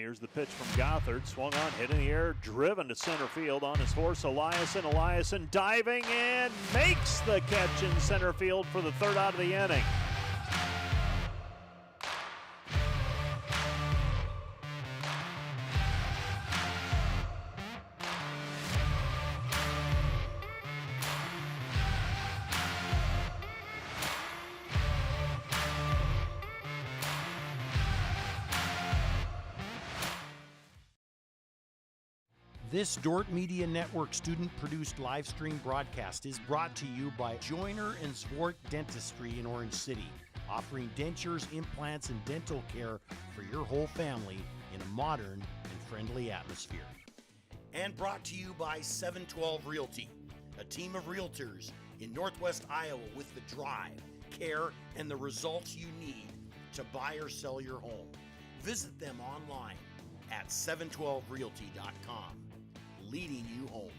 Here's the pitch from Gothard. Swung on, hit in the air, driven to center field on his horse, Eliason. Eliason diving and makes the catch in center field for the third out of the inning. This Dordt Media Network student-produced live stream broadcast is brought to you by Joyner & Zwart Dentistry in Orange City, offering dentures, implants, and dental care for your whole family in a modern and friendly atmosphere. And brought to you by 712 Realty, a team of realtors in Northwest Iowa with the drive, care, and the results you need to buy or sell your home. Visit them online at 712realty.com. Leading you home.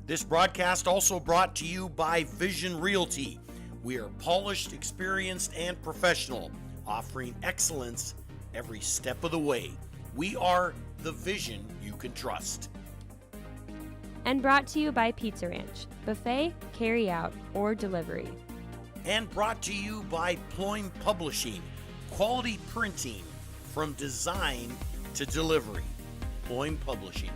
This broadcast also brought to you by Vision Realty. We are polished, experienced, and professional, offering excellence every step of the way. We are the vision you can trust. And brought to you by Pizza Ranch, buffet, carry out, or delivery. And brought to you by Ployne Publishing, quality printing from design to delivery. Ployne Publishing.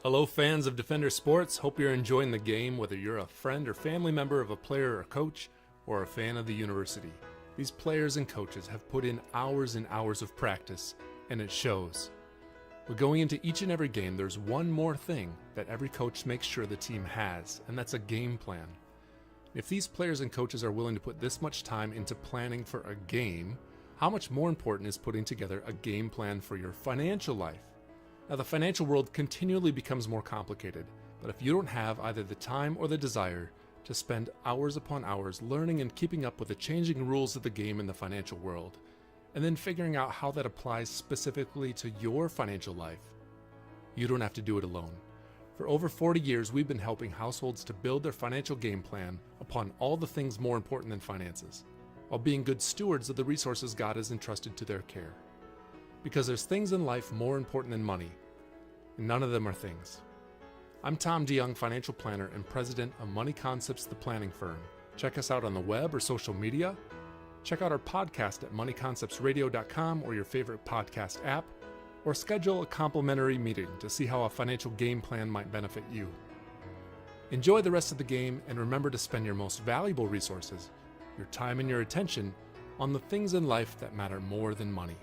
Hello fans of Defender Sports, hope you're enjoying the game whether you're a friend or family member of a player or coach or a fan of the university. These players and coaches have put in hours and hours of practice, and it shows. But going into each and every game, there's one more thing that every coach makes sure the team has, and that's a game plan. If these players and coaches are willing to put this much time into planning for a game, how much more important is putting together a game plan for your financial life? Now, the financial world continually becomes more complicated, but if you don't have either the time or the desire to spend hours upon hours learning and keeping up with the changing rules of the game in the financial world, and then figuring out how that applies specifically to your financial life, you don't have to do it alone. For over 40 years, we've been helping households to build their financial game plan upon all the things more important than finances, while being good stewards of the resources God has entrusted to their care. Because there's things in life more important than money, and none of them are things. I'm Tom DeYoung, financial planner and president of Money Concepts, the planning firm. Check us out on the web or social media. Check out our podcast at moneyconceptsradio.com or your favorite podcast app, or schedule a complimentary meeting to see how a financial game plan might benefit you. Enjoy the rest of the game, and remember to spend your most valuable resources, your time and your attention, on the things in life that matter more than money.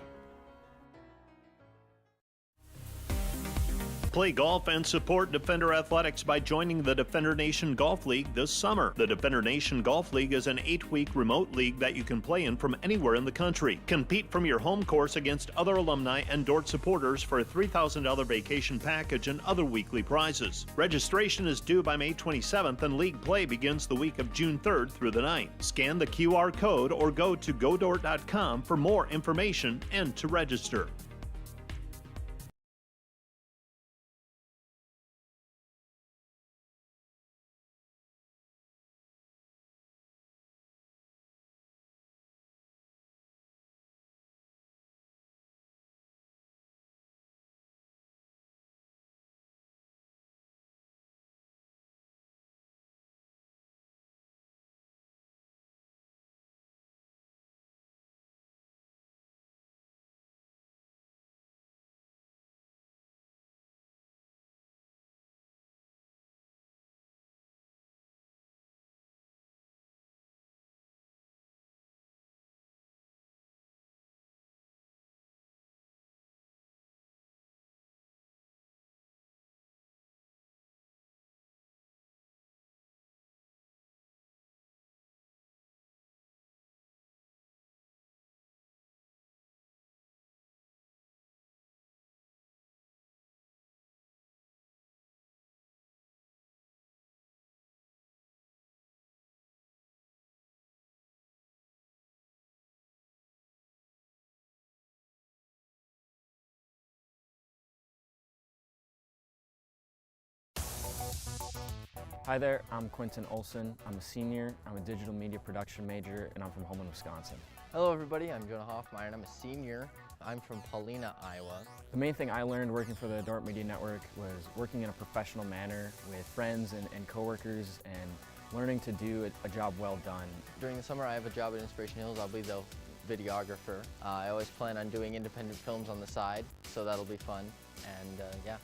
Play golf and support Defender Athletics by joining the Defender Nation Golf League this summer. The Defender Nation Golf League is an 8-week remote league that you can play in from anywhere in the country. Compete from your home course against other alumni and Dordt supporters for a $3,000 vacation package and other weekly prizes. Registration is due by May 27th, and league play begins the week of June 3rd through the 9th. Scan the QR code or go to godort.com for more information and to register. Hi there, I'm Quentin Olson. I'm a senior, I'm a digital media production major, and I'm from Holman, Wisconsin. Hello everybody, I'm Jonah Hoffmeyer. I'm a senior. I'm from Paulina, Iowa. The main thing I learned working for the Dordt Media Network was working in a professional manner with friends and coworkers and learning to do a job well done. During the summer I have a job at Inspiration Hills. I'll be the videographer. I always plan on doing independent films on the side, so that'll be fun, and yeah.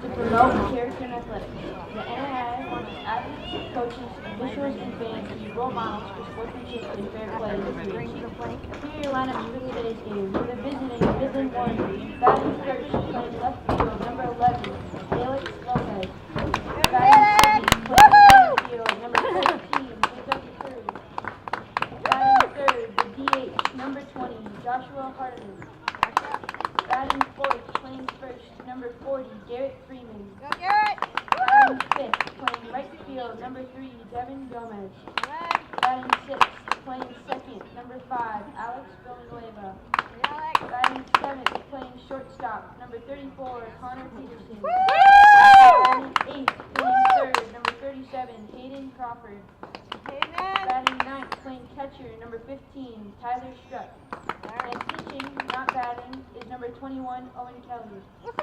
To promote character in athletics. The NAIA wants athletes, coaches, officials, and fans to be role models for sportsmanship and fair play this year. Here are your lineups for today's game. For the visiting Midland Warriors, batting first, playing left field, number 11, Alex Gomez. Batting second, playing center field, number 14, Kentucky Cruz. Batting third, the DH, number 20, Joshua Hardiman. Batting fourth, playing first, number 40, Garrett Freeman. Go Garrett! Batting fifth, playing right field, number 3, Devin Gomez. Batting sixth, playing second, number 5, Alex Villanueva. Batting seventh, playing shortstop, number 34, Connor Peterson. Batting eighth, playing third, number 37, Hayden Crawford. Batting ninth, playing catcher, number 15, Tyler Strutt. And pitching, not batting, is number 21, Owen Kelly.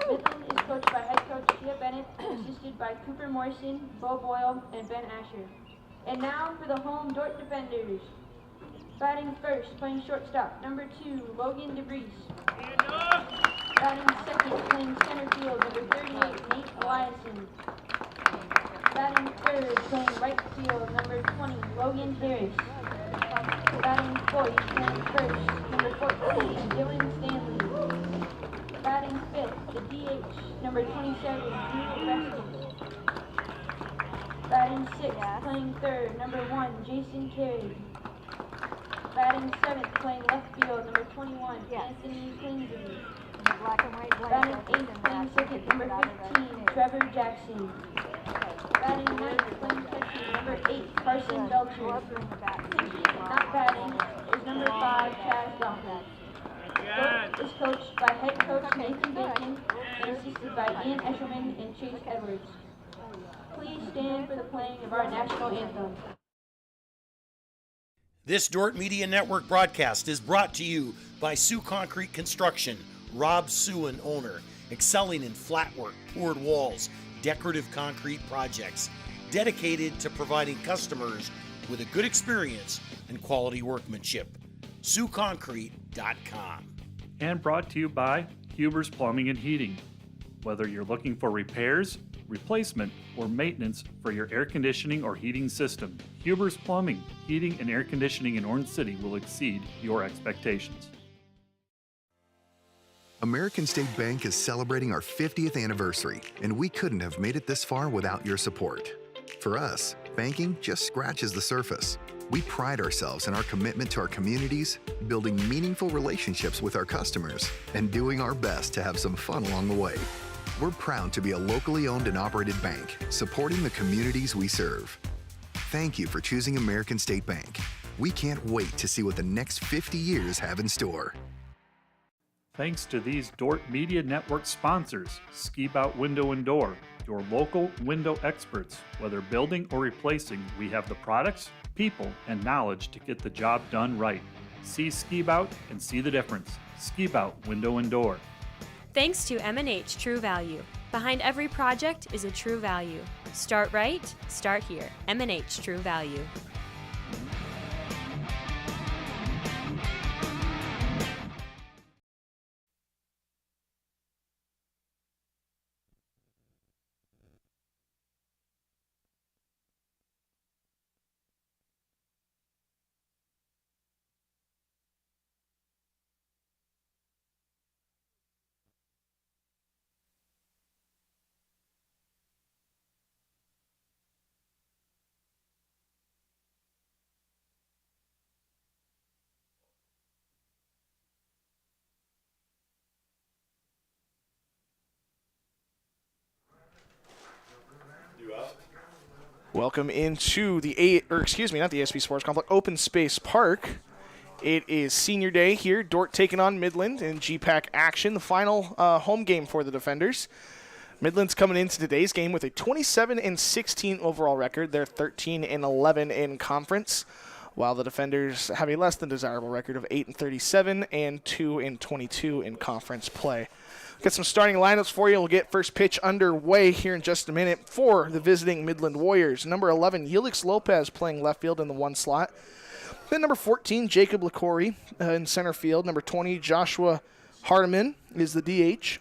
Midland is coached by head coach Tia Bennett and assisted by Cooper Morrison, Bo Boyle, and Ben Asher. And now for the home Dordt defenders. Batting first, playing shortstop, number 2, Logan DeVries. Batting second, playing center field, number 38, Nate Eliason. Batting third, playing right field, number 20, Logan Harris. Batting fourth, playing first, number 14, Dylan Stanley. Batting fifth, the DH, number 27, Drew Preston. Batting sixth, playing third, number 1, Jason Carey. Batting seventh, playing left field, number 21, Anthony Klingsby. Batting eighth, playing second, number 15, Trevor Jackson. Batting ninth, playing catcher, number 8, Carson Belcher. Pitching, not batting, is number 5, Chaz Duncan. Dordt is coached by head coach Nathan Bacon and assisted by Ian Eshelman and Chase Edwards. Please stand for the playing of our national anthem. This Dordt Media Network broadcast is brought to you by Sioux Concrete Construction, Rob Suin, owner, excelling in flat work, poured walls, decorative concrete projects, dedicated to providing customers with a good experience and quality workmanship. SiouxConcrete.com. And brought to you by Huber's Plumbing and Heating. Whether you're looking for repairs, replacement, or maintenance for your air conditioning or heating system, Huber's Plumbing, Heating, and Air Conditioning in Orange City will exceed your expectations. American State Bank is celebrating our 50th anniversary, and we couldn't have made it this far without your support. For us, banking just scratches the surface. We pride ourselves in our commitment to our communities, building meaningful relationships with our customers, and doing our best to have some fun along the way. We're proud to be a locally owned and operated bank, supporting the communities we serve. Thank you for choosing American State Bank. We can't wait to see what the next 50 years have in store. Thanks to these Dordt Media Network sponsors, Ski Bout Window and Door, your local window experts. Whether building or replacing, we have the products, people, and knowledge to get the job done right. See Ski Bout and see the difference. Ski Bout Window and Door. Thanks to M&H True Value. Behind every project is a true value. Start right, start here. M&H True Value. Welcome into the not the ASP Sports Complex, Open Space Park. It is senior day here. Dordt taking on Midland in GPAC action, the final home game for the Defenders. Midland's coming into today's game with a 27-16 overall record. They're 13-11 in conference, while the Defenders have a less than desirable record of 8-37 and 2-22 in conference play. Got some starting lineups for you. We'll get first pitch underway here in just a minute for the visiting Midland Warriors. Number 11, Yelix Lopez playing left field in the one slot. Then number 14, Jacob LaCoury in center field. Number 20, Joshua Hardiman is the DH.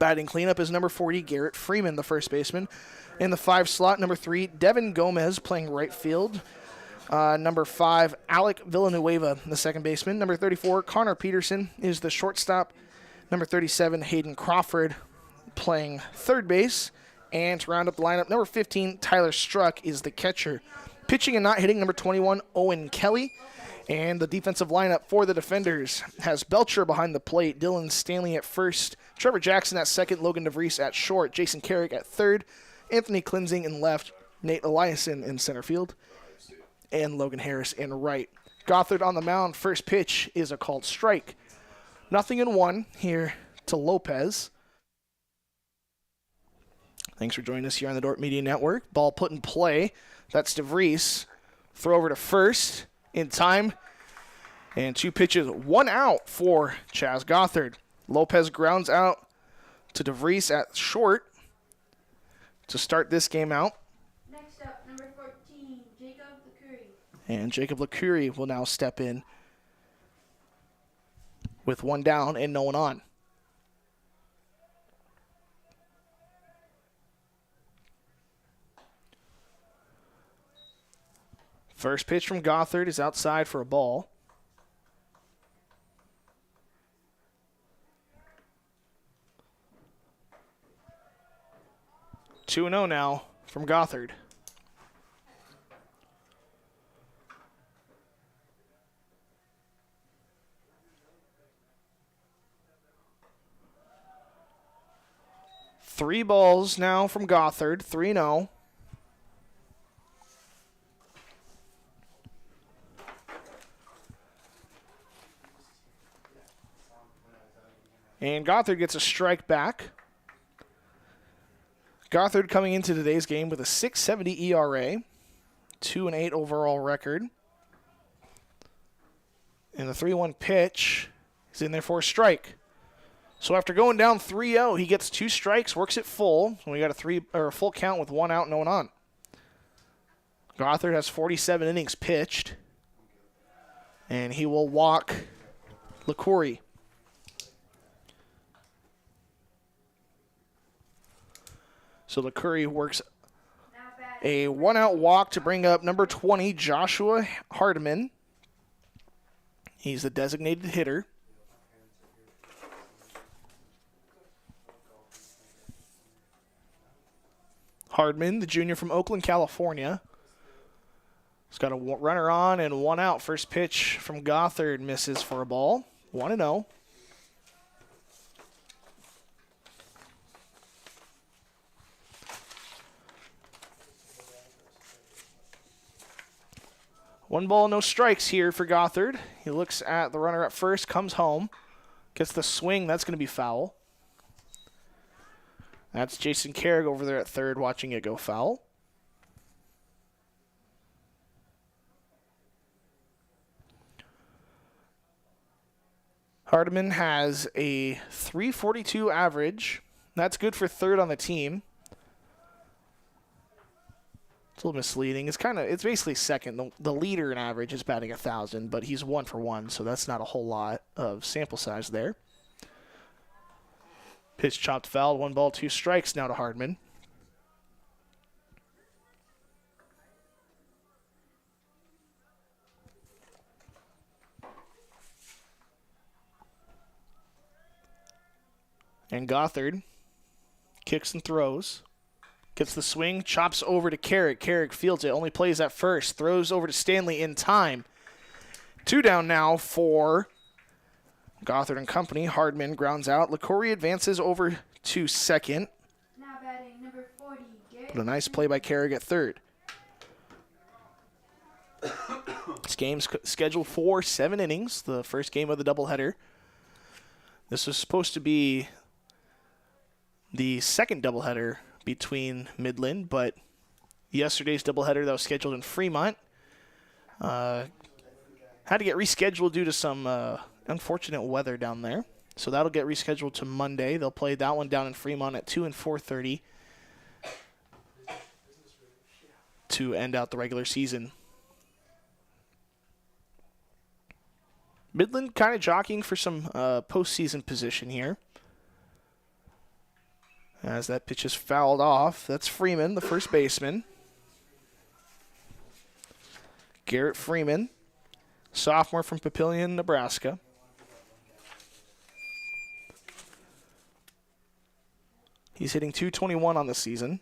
Batting cleanup is number 40, Garrett Freeman, the first baseman. In the 5 slot, number 3, Devin Gomez playing right field. Number 5, Alec Villanueva, the second baseman. Number 34, Connor Peterson is the shortstop. Number 37, Hayden Crawford playing third base. And to round up the lineup, number 15, Tyler Struck is the catcher. Pitching and not hitting, number 21, Owen Kelly. And the defensive lineup for the Defenders has Belcher behind the plate, Dylan Stanley at first, Trevor Jackson at second, Logan DeVries at short, Jason Carrick at third, Anthony Klinzing in left, Nate Eliason in center field, and Logan Harris in right. Gothard on the mound. First pitch is a called strike. 0-1 here to Lopez. Thanks for joining us here on the Dordt Media Network. Ball put in play. That's DeVries. Throw over to first in time. And 2 pitches, 1 out for Chaz Gothard. Lopez grounds out to DeVries at short to start this game out. Next up, number 14, Jacob LaCoury. And Jacob LaCoury will now step in with 1 down and no one on. First pitch from Gothard is outside for a ball. 2-0 now from Gothard. Three balls now from Gothard, 3-0. And Gothard gets a strike back. Gothard coming into today's game with a 6.70 ERA, 2-8 overall record. And the 3-1 pitch is in there for a strike. So after going down 3-0, he gets 2 strikes, works it full. And we got a full count with 1 out, no one on. Gothard has 47 innings pitched. And he will walk LaCoury. So LaCoury works a 1-out walk to bring up number 20, Joshua Hardiman. He's the designated hitter. Hardman, the junior from Oakland, California. He's got a runner on and one out. First pitch from Gothard misses for a ball. 1-0. One ball, no strikes here for Gothard. He looks at the runner at first, comes home, gets the swing. That's going to be foul. That's Jason Carrick over there at third watching it go foul. Hardiman has a .342 average. That's good for third on the team. It's a little misleading. It's basically second. The leader in average is batting 1,000, but he's 1 for 1, so that's not a whole lot of sample size there. Pitch chopped foul, 1 ball, 2 strikes now to Hardman. And Gothard kicks and throws. Gets the swing, chops over to Carrick. Carrick fields it, only plays at first. Throws over to Stanley in time. 2 down now for Gothard and company. Hardman grounds out. LaCourie advances over to second. Now batting number 40, Garrett. But a nice play by Carrick at third. This game's scheduled for 7 innings, the first game of the doubleheader. This was supposed to be the second doubleheader between Midland, but yesterday's doubleheader that was scheduled in Fremont had to get rescheduled due to some unfortunate weather down there. So that'll get rescheduled to Monday. They'll play that one down in Fremont at 2 and 4:30 to end out the regular season. Midland kind of jockeying for some postseason position here. As that pitch is fouled off, that's Freeman, the first baseman. Garrett Freeman, sophomore from Papillion, Nebraska. He's hitting .221 on the season.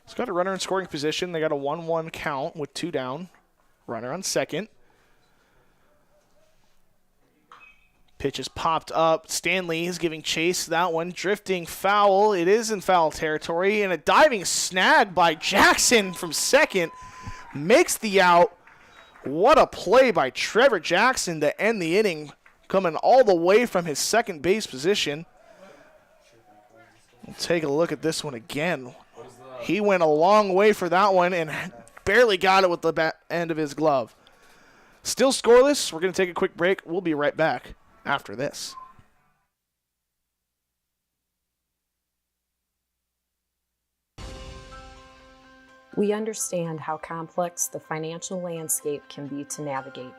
He's got a runner in scoring position. They got a 1-1 count with 2 down. Runner on second. Pitch is popped up. Stanley is giving chase. That one drifting foul. It is in foul territory. And a diving snag by Jackson from second makes the out. What a play by Trevor Jackson to end the inning, coming all the way from his second base position. We'll take a look at this one again. He went a long way for that one and barely got it with the end of his glove. Still scoreless. We're going to take a quick break. We'll be right back after this. We understand how complex the financial landscape can be to navigate.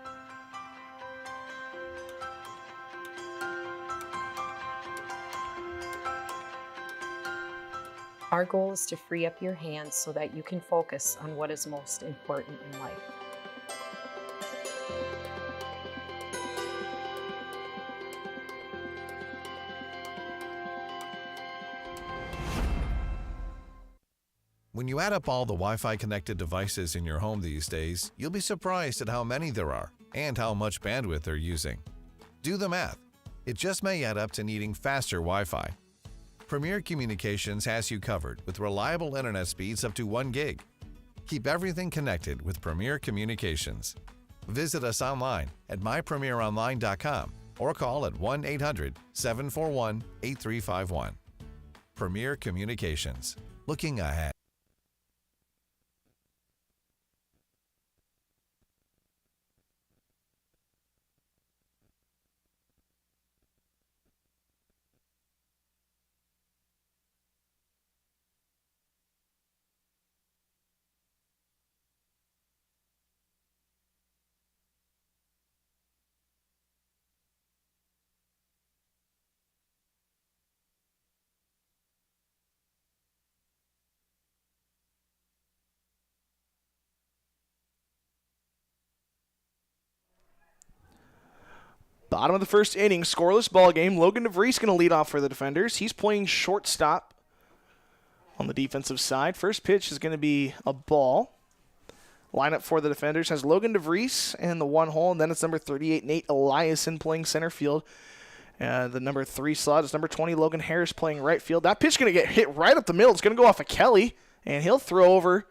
Our goal is to free up your hands so that you can focus on what is most important in life. When you add up all the Wi-Fi connected devices in your home these days, you'll be surprised at how many there are and how much bandwidth they're using. Do the math. It just may add up to needing faster Wi-Fi. Premier Communications has you covered with reliable internet speeds up to 1 gig. Keep everything connected with Premier Communications. Visit us online at mypremieronline.com or call at 1-800-741-8351. Premier Communications. Looking ahead. Bottom of the first inning, scoreless ball game. Logan DeVries going to lead off for the Defenders. He's playing shortstop on the defensive side. First pitch is going to be a ball. Lineup for the defenders has Logan DeVries in the 1 hole, and then it's number 38, Nate Eliason, playing center field. The number 3 slot is number 20, Logan Harris, playing right field. That pitch is going to get hit right up the middle. It's going to go off of Kelly, and he'll throw over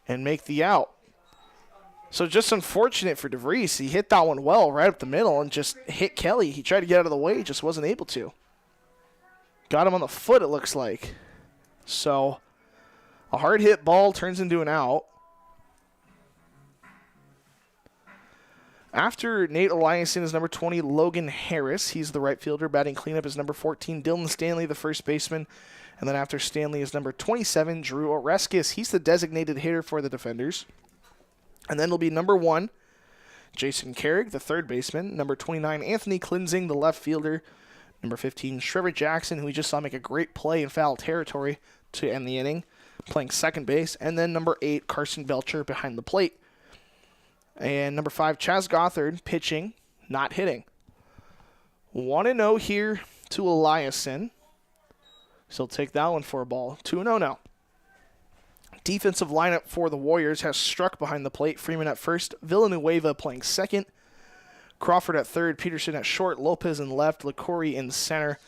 and make the out. So just unfortunate for DeVries. He hit that one well right up the middle and just hit Kelly. He tried to get out of the way, just wasn't able to. Got him on the foot, it looks like. So a hard hit ball turns into an out. After Nate Eliason is number 20, Logan Harris. He's the right fielder. Batting cleanup is number 14, Dylan Stanley, the first baseman. And then after Stanley is number 27, Drew Oreskis. He's the designated hitter for the defenders. And then it'll be number 1, Jason Carrick, the third baseman. Number 29, Anthony Klinzing, the left fielder. Number 15, Trevor Jackson, who we just saw make a great play in foul territory to end the inning, playing second base. And then number 8, Carson Belcher, behind the plate. And number 5, Chaz Gothard, pitching, not hitting. 1-0 here to Eliason. So he'll take that one for a ball. 2-0 now. Defensive lineup for the Warriors has Struck behind the plate, Freeman at first, Villanueva playing second, Crawford at third, Peterson at short, Lopez in left, LaCourie in center,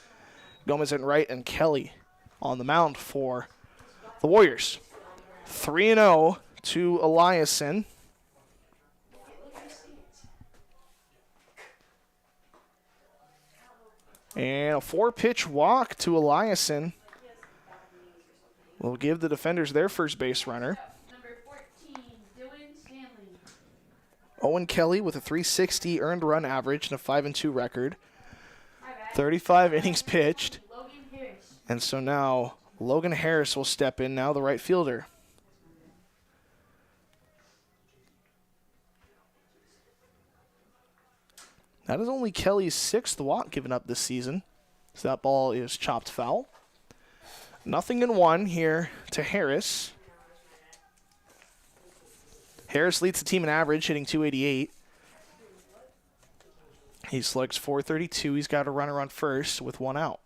Gomez in right, and Kelly on the mound for the Warriors. 3-0 to Eliason. And a 4-pitch walk to Eliason will give the defenders their first base runner. Number 14, Dylan Stanley. Owen Kelly with a .360 earned run average and a 5-2 record. 35 innings pitched. Logan Harris. And so now Logan Harris will step in, now the right fielder. That is only Kelly's 6th walk given up this season. So that ball is chopped foul. 0-1 here to Harris. Harris leads the team in average, hitting .288. He slugs .432. He's got a runner on first with 1 out.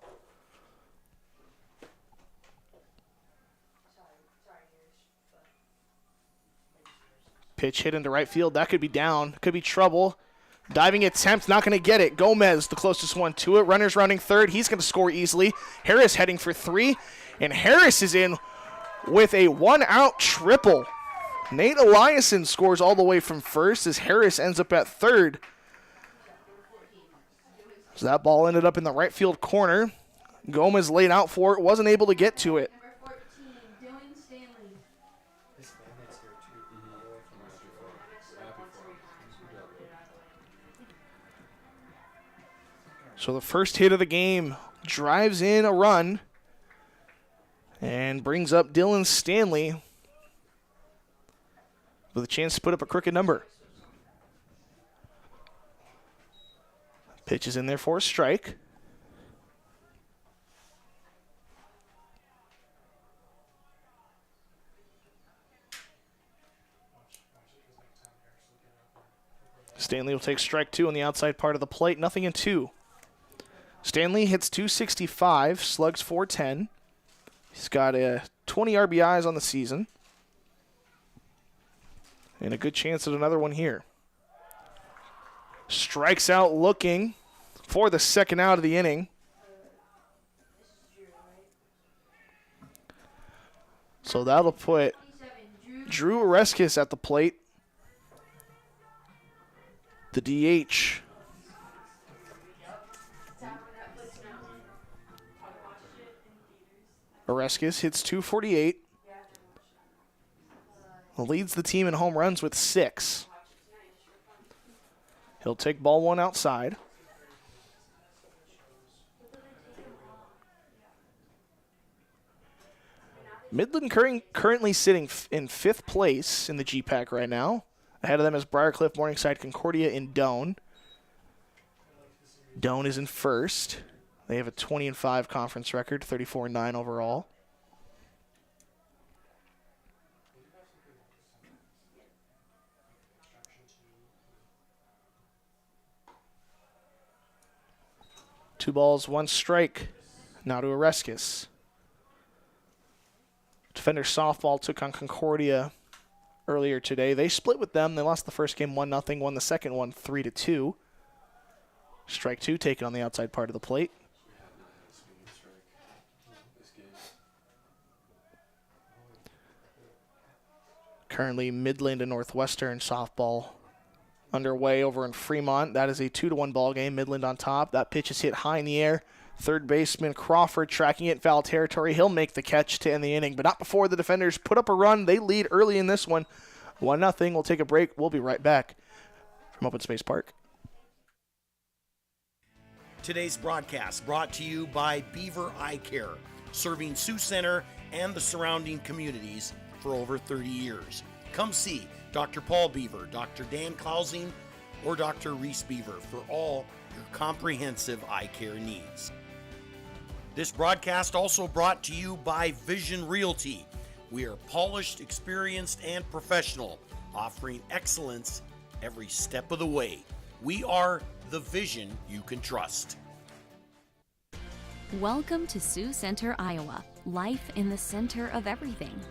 Pitch hit into right field. That could be down. Could be trouble. Diving attempt, not going to get it. Gomez, the closest one to it. Runner's running third. He's going to score easily. Harris heading for 3. And Harris is in with a 1-out triple. Nate Eliason scores all the way from first as Harris ends up at third. So that ball ended up in the right field corner. Gomez laid out for it, wasn't able to get to it. Number 14, Dylan Stanley. So the first hit of the game drives in a run and brings up Dylan Stanley with a chance to put up a crooked number. Pitch is in there for a strike. Stanley will take strike 2 on the outside part of the plate. 0-2. Stanley hits .265, slugs .410. He's got 20 RBIs on the season. And a good chance at another one here. Strikes out looking for the second out of the inning. So that'll put Drew Oreskis at the plate. The DH. Oreskis hits .248. Leads the team in home runs with 6. He'll take ball 1 outside. Midland currently sitting in 5th place in the GPAC right now. Ahead of them is Briarcliff, Morningside, Concordia, and Doane. Doane is in 1st. They have a 20-5 conference record, 34-9 overall. Two balls, 1 strike. Now to Oreskis. Defender softball took on Concordia earlier today. They split with them. They lost the first game 1-0, won the second one 3-2. Strike two taken on the outside part of the plate. Currently Midland and Northwestern softball underway over in Fremont. That is a 2-1 ball game. Midland on top. That pitch is hit high in the air. Third baseman Crawford tracking it in foul territory. He'll make the catch to end the inning, but not before the defenders put up a run. They lead early in this one. 1-0. We'll take a break. We'll be right back from Open Space Park. Today's broadcast brought to you by Beaver Eye Care, serving Sioux Center and the surrounding communities for over 30 years. Come see Dr. Paul Beaver, Dr. Dan Klausing, or Dr. Reese Beaver for all your comprehensive eye care needs. This broadcast also brought to you by Vision Realty. We are polished, experienced, and professional, offering excellence every step of the way. We are the vision you can trust. Welcome to Sioux Center, Iowa. Life in the center of everything.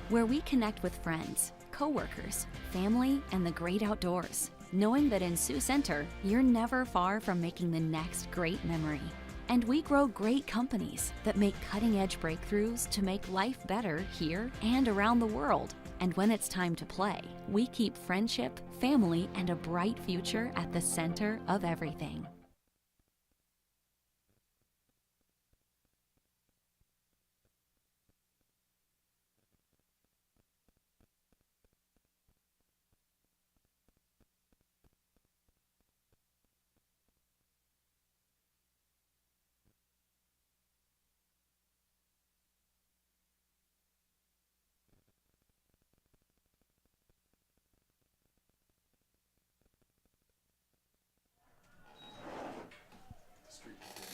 Where we connect with friends, coworkers, family, and the great outdoors. Knowing that in Sioux Center, you're never far from making the next great memory. And we grow great companies that make cutting-edge breakthroughs to make life better here and around the world. And when it's time to play, we keep friendship, family, and a bright future at the center of everything.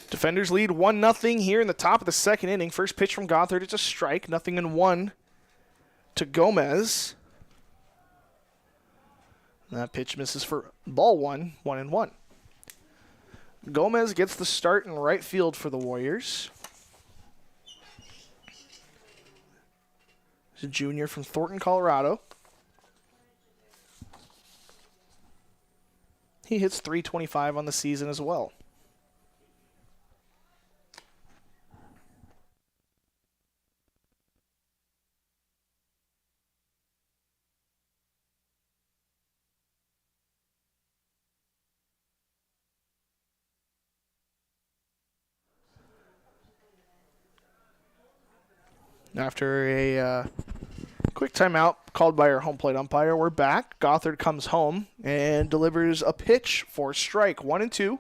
Defenders lead 1-0 here in the top of the second inning. First pitch from Gothard. It's a strike. 0-1 to Gomez. That pitch misses for ball one. 1-1. Gomez gets the start in right field for the Warriors. He's a junior from Thornton, Colorado. He hits .325 on the season as well. After a quick timeout called by our home plate umpire, we're back. Gothard comes home and delivers a pitch for strike 1-2.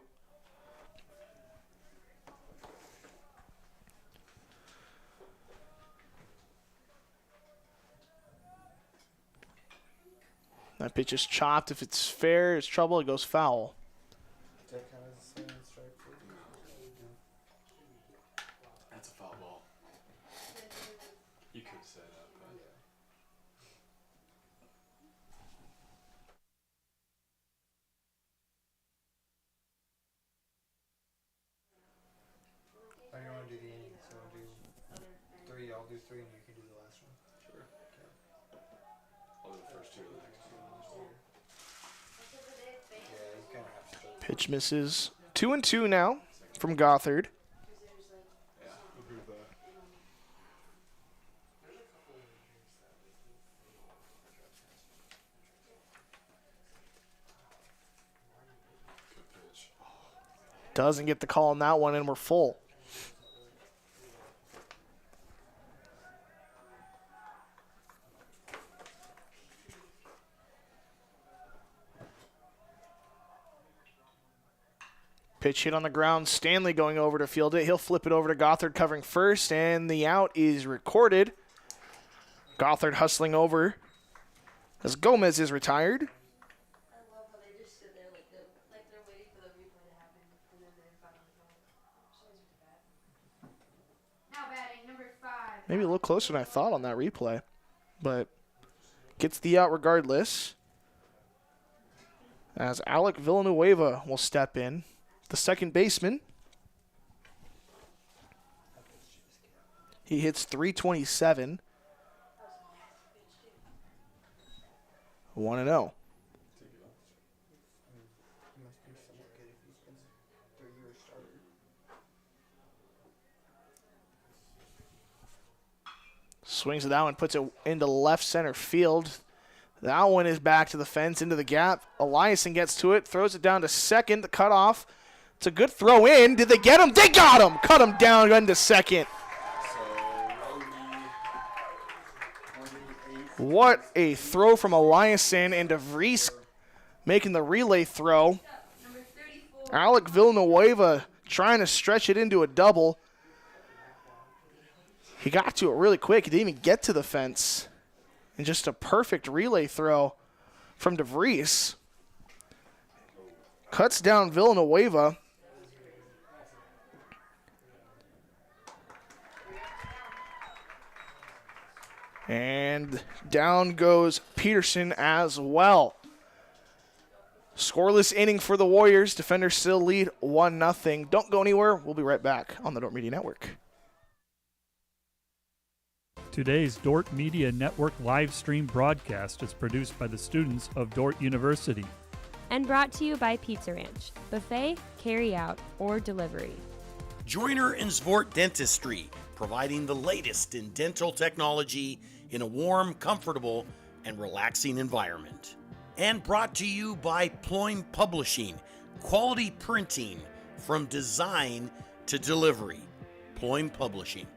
That pitch is chopped. If it's fair, it's trouble. It goes foul. That's a foul ball. You could say that, but How do you want to do the innings? So I'll do three. I'll do three, and you can do the last one. sure. Okay. I'll do the first two or the next two. Yeah, you kind of have to start. Pitch misses. 2-2 now from Gothard. Yeah, I'll agree with that. Good pitch. Doesn't get the call on that one, and we're full. Pitch hit on the ground. Stanley going over to field it. He'll flip it over to Gothard covering first, and the out is recorded. Gothard hustling over as Gomez is retired. Maybe a little closer than I thought on that replay, but gets the out regardless. As Alec Villanueva will step in, the second baseman. He hits .327. 1-0. Swings at that one, puts it into left center field. That one is back to the fence, into the gap. Eliason gets to it, throws it down to second, the cutoff. It's a good throw in. Did they get him? They got him! Cut him down into second. What a throw from Eliason, and DeVries making the relay throw. Alec Villanueva trying to stretch it into a double. He got to it really quick. He didn't even get to the fence. And just a perfect relay throw from DeVries. Cuts down Villanueva. And down goes Peterson as well. Scoreless inning for the Warriors. Defenders still lead 1-0. Don't go anywhere. We'll be right back on the Dordt Media Network. Today's Dordt Media Network live stream broadcast is produced by the students of Dordt University. And brought to you by Pizza Ranch. Buffet, carry out, or delivery. Joyner and Zvort Dentistry, providing the latest in dental technology in a warm, comfortable, and relaxing environment. And brought to you by Ployne Publishing, quality printing from design to delivery. Ployne Publishing.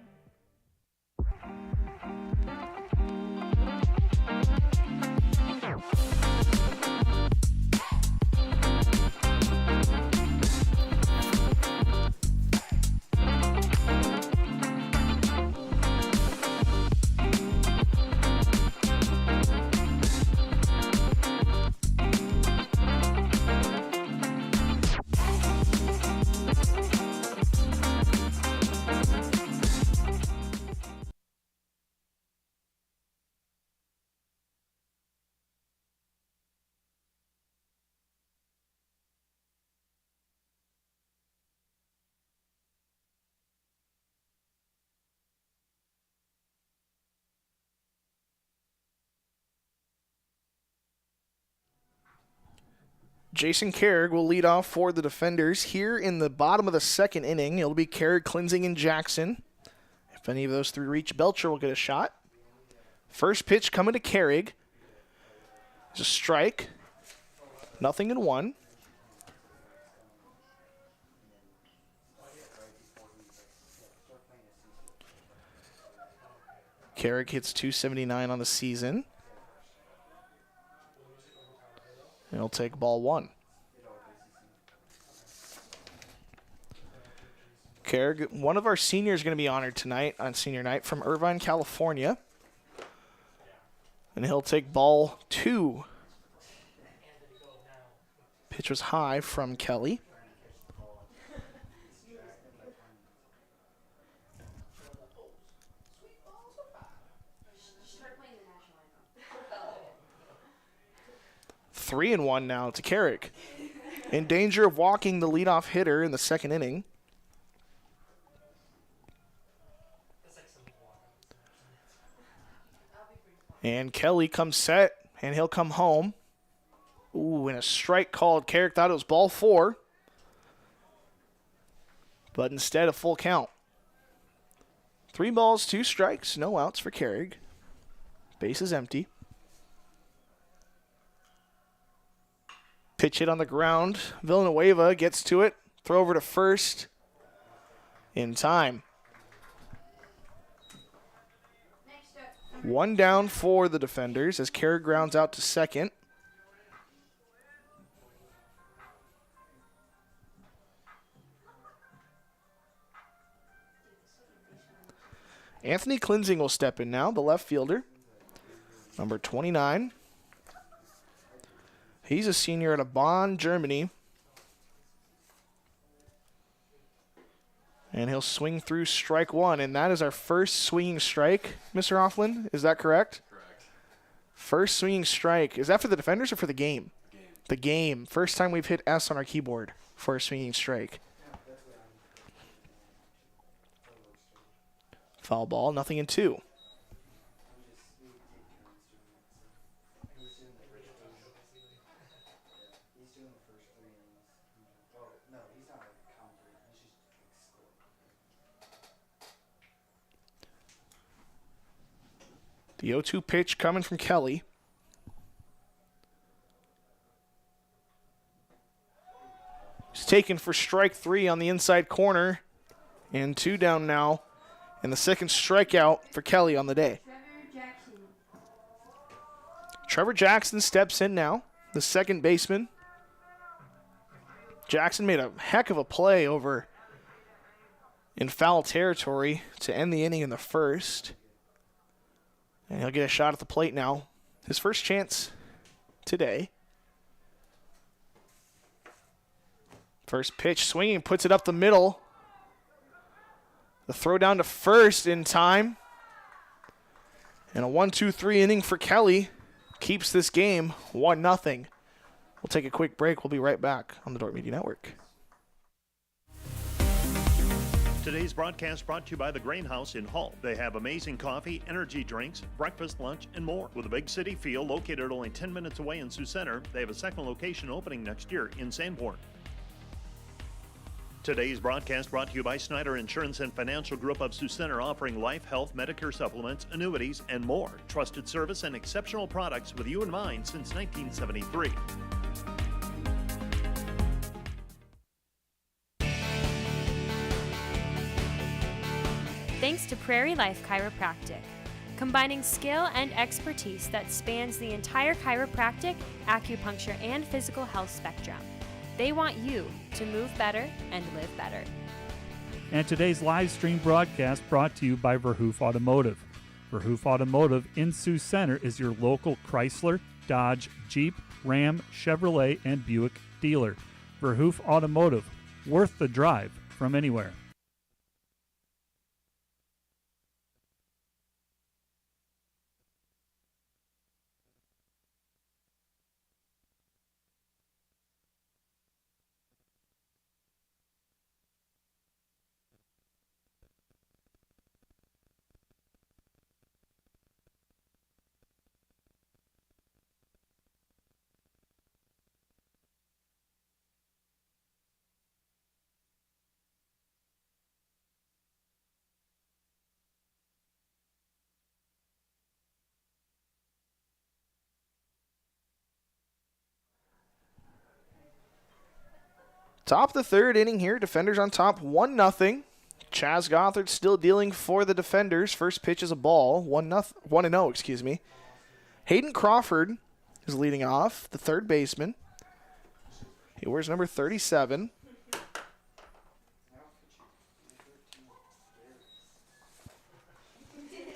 Jason Carrig will lead off for the defenders here in the bottom of the second inning. It'll be Carrig, Klinzing, and Jackson. If any of those three reach, Belcher will get a shot. First pitch coming to Carrig. It's a strike. 0-1. Carrig hits .279 on the season. He'll take ball one. Carrig, one of our seniors, going to be honored tonight on senior night from Irvine, California. And he'll take ball two. Pitch was high from Kelly. 3-1 now to Carrig. In danger of walking the leadoff hitter in the second inning. And Kelly comes set, and he'll come home. Ooh, and a strike called. Carrig thought it was ball four. But instead, a full count. 3 balls, 2 strikes, no outs for Carrig. Base is empty. Pitch hit on the ground. Villanueva gets to it. Throw over to first. In time. 1 down for the defenders as Carrig grounds out to second. Anthony Klinzing will step in now, the left fielder. Number 29. He's a senior out of Bonn, Germany. And he'll swing through strike one, and that is our first swinging strike, Mr. Offland. Is that correct? Correct. First swinging strike. Is that for the defenders or for the game? The game. First time we've hit S on our keyboard for a swinging strike. Foul ball, nothing in 2. The 0-2 pitch coming from Kelly. He's taken for strike 3 on the inside corner. And 2 down now. And the second strikeout for Kelly on the day. Trevor Jackson steps in now, the second baseman. Jackson made a heck of a play over in foul territory to end the inning in the first. And he'll get a shot at the plate now. His first chance today. First pitch swinging, puts it up the middle. The throw down to first in time. And a 1-2-3 inning for Kelly keeps this game 1-0. We'll take a quick break. We'll be right back on the Dordt Media Network. Today's broadcast brought to you by the Grain House in Hull. They have amazing coffee, energy drinks, breakfast, lunch, and more. With a big city feel located only 10 minutes away in Sioux Center, they have a second location opening next year in Sanborn. Today's broadcast brought to you by Snyder Insurance and Financial Group of Sioux Center, offering life, health, Medicare supplements, annuities, and more. Trusted service and exceptional products with you in mind since 1973. Thanks to Prairie Life Chiropractic, combining skill and expertise that spans the entire chiropractic, acupuncture, and physical health spectrum. They want you to move better and live better. And today's live stream broadcast brought to you by Verhoof Automotive. Verhoof Automotive in Sioux Center is your local Chrysler, Dodge, Jeep, Ram, Chevrolet, and Buick dealer. Verhoof Automotive, worth the drive from anywhere. Top of the third inning here. Defenders on top 1-0. Chaz Gothard still dealing for the Defenders. First pitch is a ball. 1-0, excuse me. Hayden Crawford is leading off, the third baseman. He wears number 37.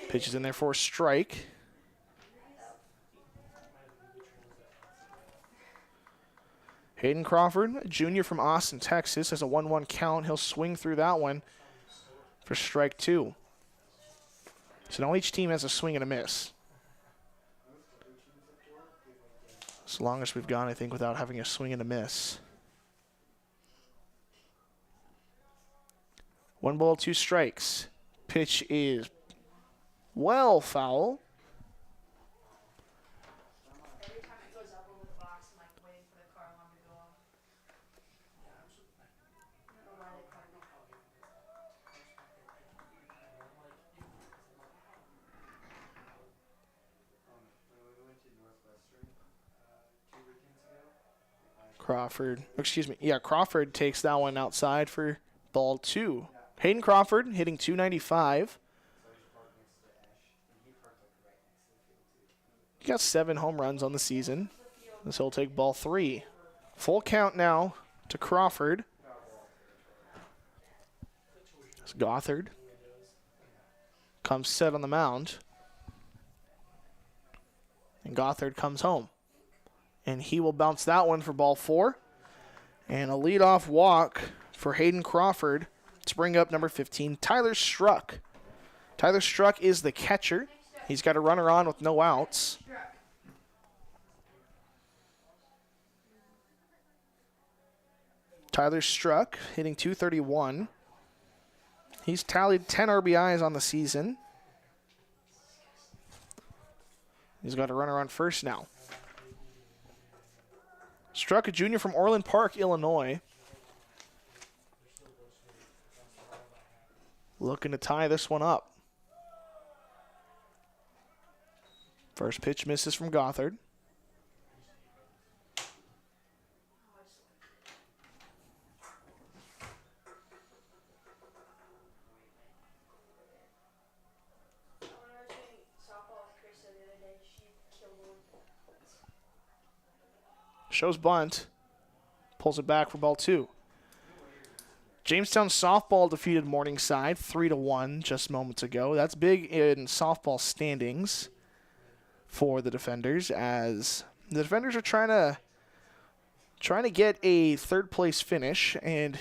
Pitch is in there for a strike. Hayden Crawford, a junior from Austin, Texas, has a 1-1 count. He'll swing through that one for strike 2. So now each team has a swing and a miss. As long as we've gone, I think, without having a swing and a miss. 1 ball, 2 strikes. Pitch is well foul. Crawford takes that one outside for ball 2. Hayden Crawford hitting .295. He got 7 home runs on the season. This will take ball 3. Full count now to Crawford. As Gothard comes set on the mound. And Gothard comes home. And he will bounce that one for ball 4. And a leadoff walk for Hayden Crawford to bring up number 15, Tyler Struck. Tyler Struck is the catcher. He's got a runner on with no outs. Tyler Struck hitting .231. He's tallied 10 RBIs on the season. He's got a runner on first now. Struck, a junior from Orland Park, Illinois. Looking to tie this one up. First pitch misses from Gothard. Shows bunt. Pulls it back for ball 2. Jamestown softball defeated Morningside 3-1 just moments ago. That's big in softball standings for the Defenders, as the Defenders are trying to get a third place finish, and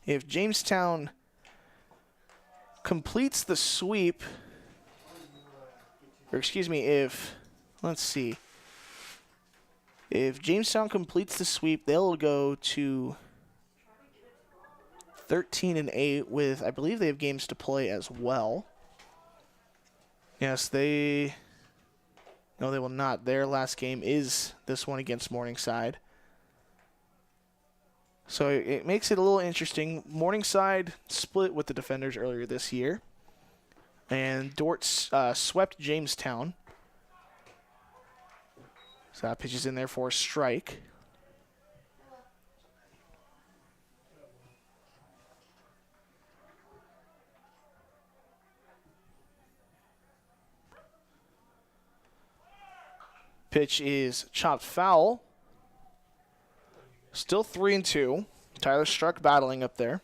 if Jamestown completes the sweep, or excuse me, if Jamestown completes the sweep, they'll go to 13-8 with, I believe they have games to play as well. Yes, no, they will not. Their last game is this one against Morningside. So it makes it a little interesting. Morningside split with the Defenders earlier this year, and Dordt swept Jamestown. So that pitch is in there for a strike. Pitch is chopped foul. Still 3-2. Tyler Struck battling up there.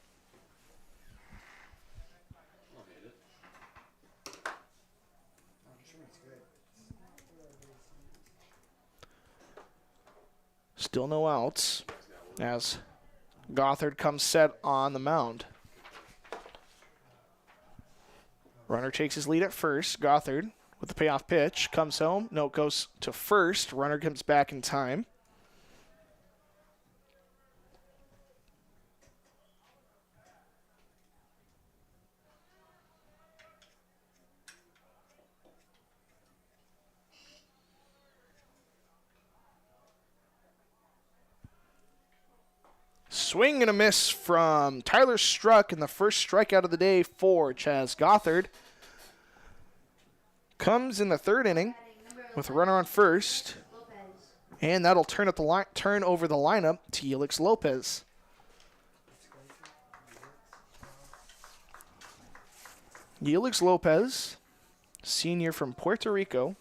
Still no outs as Gothard comes set on the mound. Runner takes his lead at first. Gothard with the payoff pitch comes home. No, it goes to first. Runner comes back in time. Swing and a miss from Tyler Struck, and the first strikeout of the day for Chaz Gothard. Comes in the third inning with a runner on first, and that'll turn over the lineup to Helix Lopez. Helix Lopez, senior from Puerto Rico,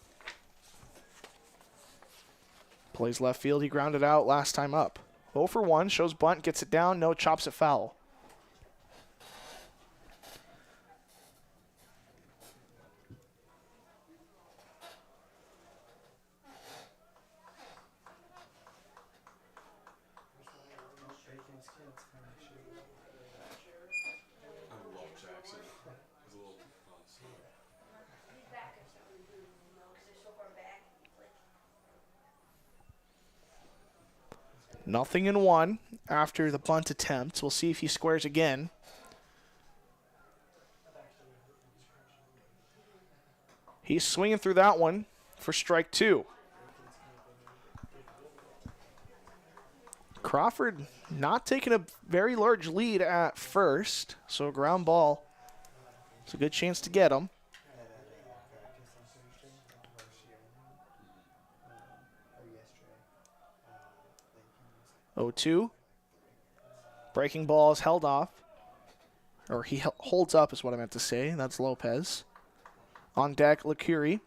plays left field. He grounded out last time up. 0 for 1, shows bunt, gets it down, no, chops it foul. Nothing in 1 after the bunt attempt. We'll see if he squares again. He's swinging through that one for strike 2. Crawford not taking a very large lead at first, so a ground ball. It's a good chance to get him. 0-2. Breaking ball is held off. Or he holds up is what I meant to say. That's Lopez. On deck, LeCurie.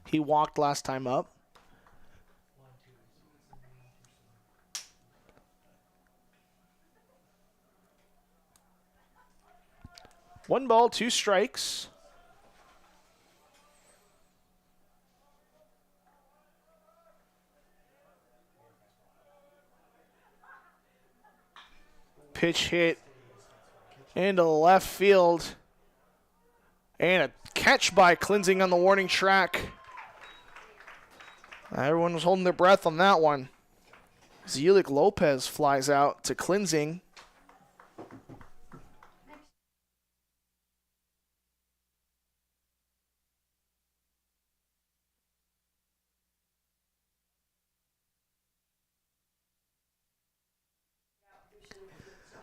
He walked last time up. One ball, 2 strikes. Pitch hit into left field. And a catch by Klinzing on the warning track. Everyone was holding their breath on that one. Zelik Lopez flies out to Klinzing.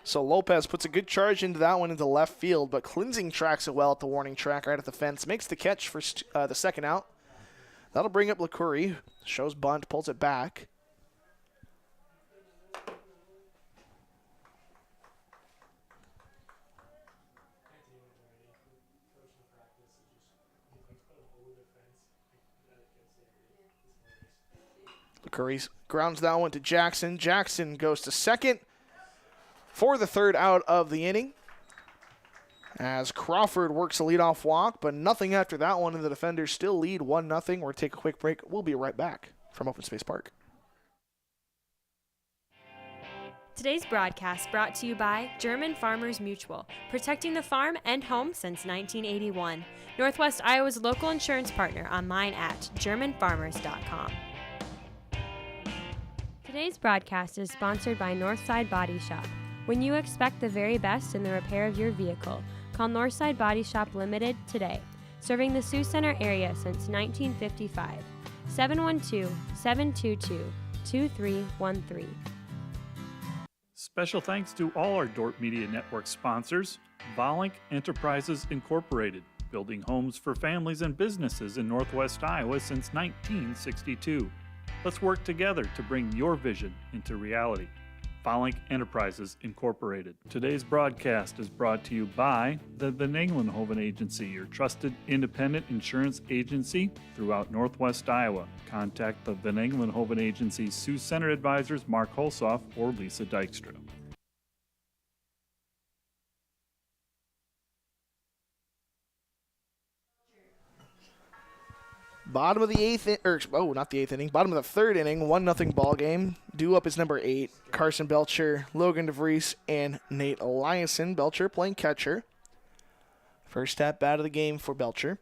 So Lopez puts a good charge into that one into left field, but Klinzing tracks it well at the warning track right at the fence. Makes the catch for the second out. That'll bring up LeCoury. Shows bunt, pulls it back. LeCoury grounds that one to Jackson. Jackson goes to second for the third out of the inning, as Crawford works a leadoff walk, but nothing after that one, and the defenders still lead 1-0. We'll take a quick break. We'll be right back from Open Space Park. Today's broadcast brought to you by German Farmers Mutual, protecting the farm and home since 1981. Northwest Iowa's local insurance partner, online at germanfarmers.com. Today's broadcast is sponsored by Northside Body Shop. When you expect the very best in the repair of your vehicle, call Northside Body Shop Limited today, serving the Sioux Center area since 1955. 712-722-2313. Special thanks to all our Dordt Media Network sponsors. Volink Enterprises Incorporated, building homes for families and businesses in Northwest Iowa since 1962. Let's work together to bring your vision into reality. Volink Enterprises Incorporated. Today's broadcast is brought to you by the Van Engelenhoven Agency, your trusted independent insurance agency throughout Northwest Iowa. Contact the Van Engelenhoven Agency Sioux Center advisors Mark Holsoff or Lisa Dykstra. Bottom of the bottom of the third inning, 1-0 ball game. Due up is number 8, Carson Belcher, Logan DeVries, and Nate Eliason. Belcher playing catcher. First at bat of the game for Belcher.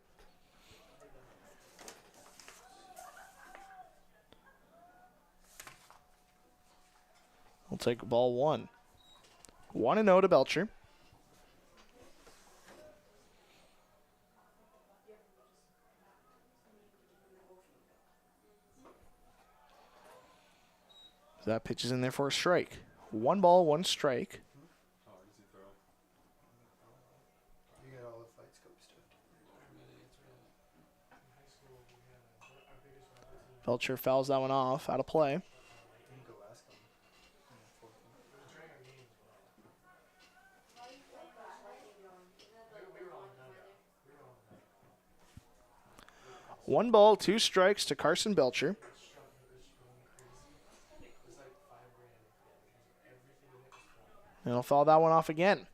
We'll take ball 1. 1-0 to Belcher. That pitch is in there for a strike. 1 ball, 1 strike. Belcher fouls that one off, out of play. 1 ball, 2 strikes to Carson Belcher. And he'll foul that one off again.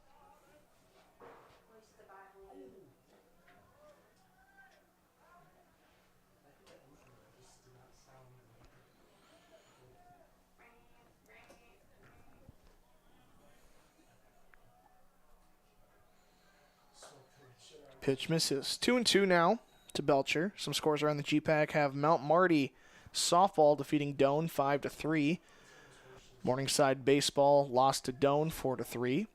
Pitch misses. 2-2 now to Belcher. Some scores around the GPAC have Mount Marty softball defeating Doane 5-3. Morningside baseball lost to Doane 4-3.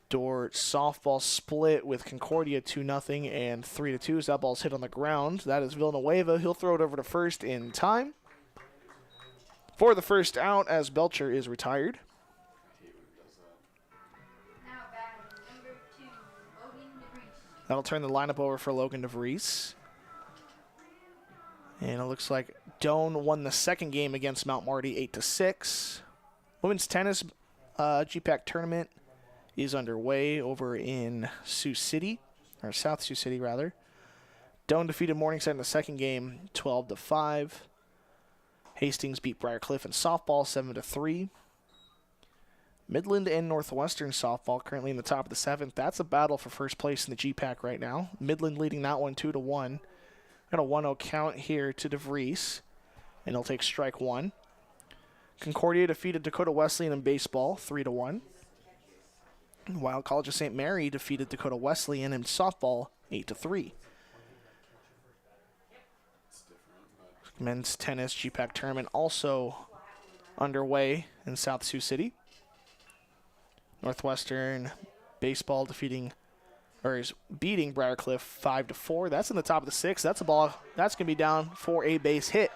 Dordt softball split with Concordia 2-0 and 3-2 as that ball's hit on the ground. That is Villanueva. He'll throw it over to first in time for the first out as Belcher is retired. That'll turn the lineup over for Logan DeVries. And it looks like Doane won the second game against Mount Marty 8-6. Women's tennis GPAC tournament is underway over in Sioux City, or South Sioux City rather. Doane defeated Morningside in the second game 12-5. Hastings beat Briarcliff in softball 7-3. Midland and Northwestern softball currently in the top of the 7th. That's a battle for first place in the GPAC right now. Midland leading that one 2-1. Got a 1-0 count here to DeVries, and he'll take strike 1. Concordia defeated Dakota Wesleyan in baseball 3-1. While College of St. Mary defeated Dakota Wesleyan in softball 8-3. Men's tennis GPAC tournament also underway in South Sioux City. Northwestern baseball is beating Briarcliff 5-4. That's in the top of the 6th. That's a ball that's going to be down for a base hit.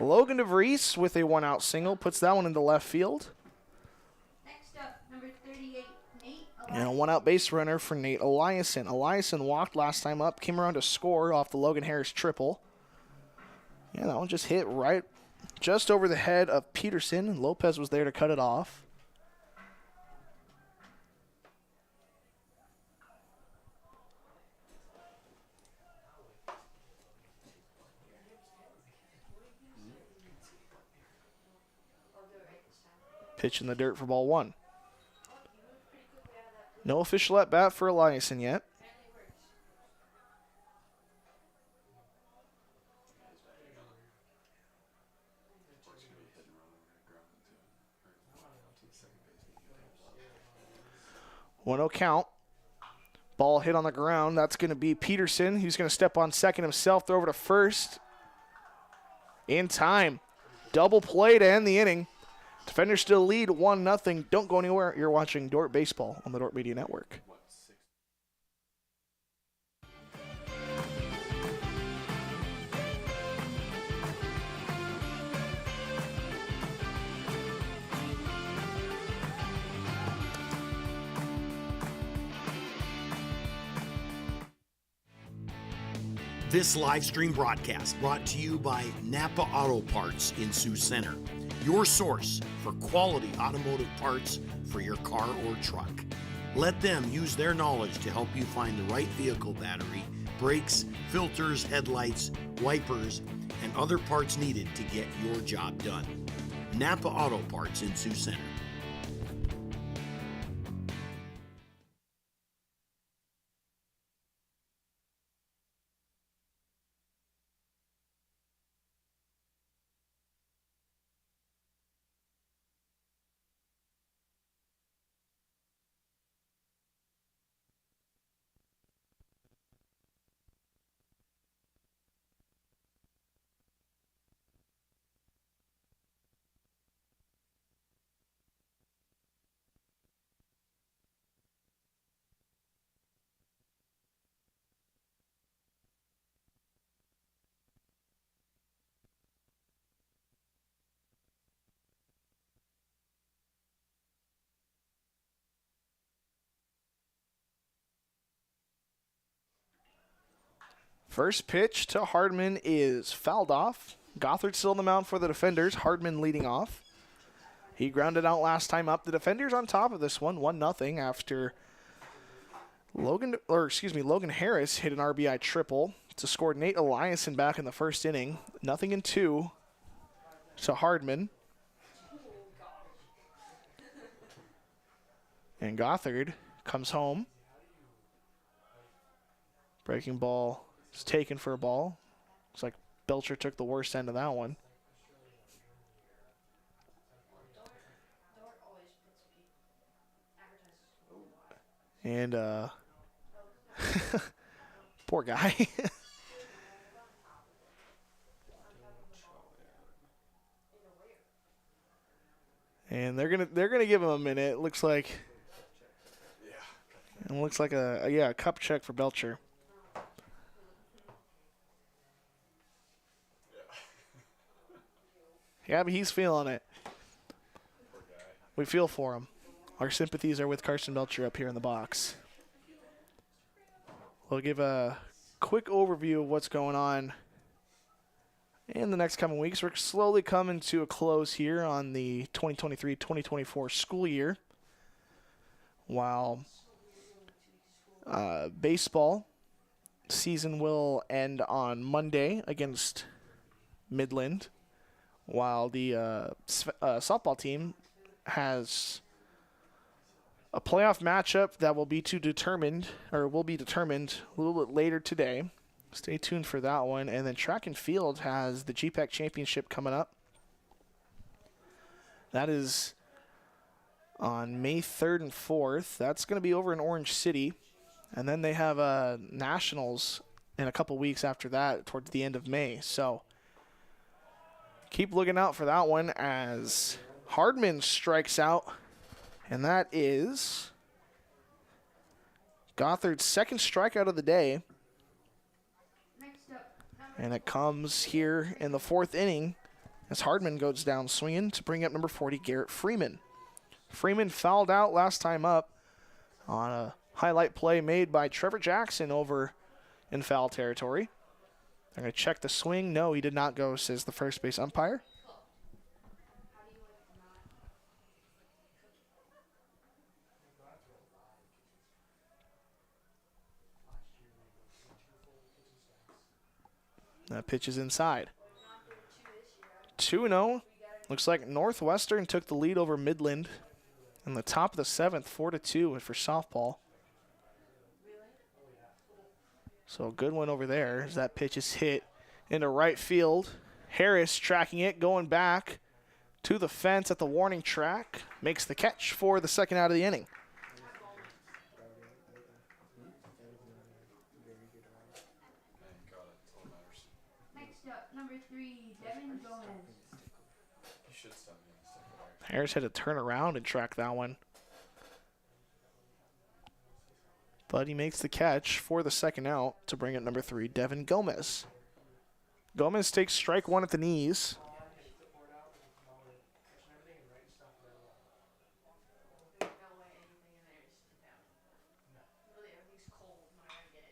Logan DeVries with a one-out single puts that one into left field. Next up, number 38, Nate. And a one-out base runner for Nate Eliason. Eliason walked last time up, came around to score off the Logan Harris triple. Yeah, that one just hit right just over the head of Peterson, and Lopez was there to cut it off. Pitch in the dirt for ball one. No official at bat for Eliason yet. One-0 count. Ball hit on the ground. That's going to be Peterson. He's going to step on second himself, throw over to first. In time. Double play to end the inning. Defenders still lead 1-0. Don't go anywhere. You're watching Dordt Baseball on the Dordt Media Network. This live stream broadcast brought to you by Napa Auto Parts in Sioux Center, your source for quality automotive parts for your car or truck. Let them use their knowledge to help you find the right vehicle battery, brakes, filters, headlights, wipers, and other parts needed to get your job done. Napa Auto Parts in Sioux Center. First pitch to Hardman is fouled off. Gothard still on the mound for the defenders. Hardman leading off. He grounded out last time up. The defenders on top of this one, 1-0 after Logan Harris hit an RBI triple to score Nate Eliason back in the first inning. 0-2 to Hardman. And Gothard comes home. Breaking ball is taken for a ball. Looks like Belcher took the worst end of that one. And poor guy. And they're gonna give him a minute. It looks like a cup check for Belcher. Yeah, but he's feeling it. We feel for him. Our sympathies are with Carson Belcher up here in the box. We'll give a quick overview of what's going on in the next coming weeks. We're slowly coming to a close here on the 2023-2024 school year. While baseball season will end on Monday against Midland, while the softball team has a playoff matchup that will be determined a little bit later today. Stay tuned for that one. And then track and field has the GPAC championship coming up. That is on May 3rd and 4th. That's going to be over in Orange City. And then they have nationals in a couple weeks after that, towards the end of May. So keep looking out for that one as Hardman strikes out. And that is Gothard's second strikeout of the day. And it comes here in the fourth inning as Hardman goes down swinging to bring up number 40, Garrett Freeman. Freeman fouled out last time up on a highlight play made by Trevor Jackson over in foul territory. They're going to check the swing. No, he did not go, says the first base umpire. That pitch is inside. 2-0. Looks like Northwestern took the lead over Midland in the top of the 7th, 4-2 for softball. So a good one over there as that pitch is hit into right field. Harris tracking it, going back to the fence at the warning track. Makes the catch for the second out of the inning. Number 3, Devin Gomez. Harris had to turn around and track that one. But he makes the catch for the second out to bring up number 3, Devin Gomez. Gomez takes strike 1 at the knees.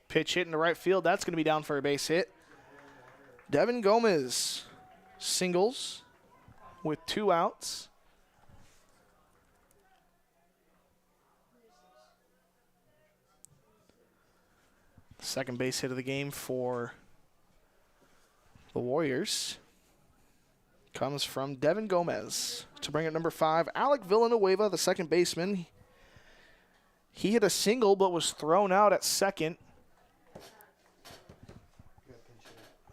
Pitch hit into right field. That's going to be down for a base hit. Devin Gomez singles with 2 outs. Second base hit of the game for the Warriors comes from Devin Gomez to bring up number 5, Alec Villanueva, the second baseman. He hit a single but was thrown out at second.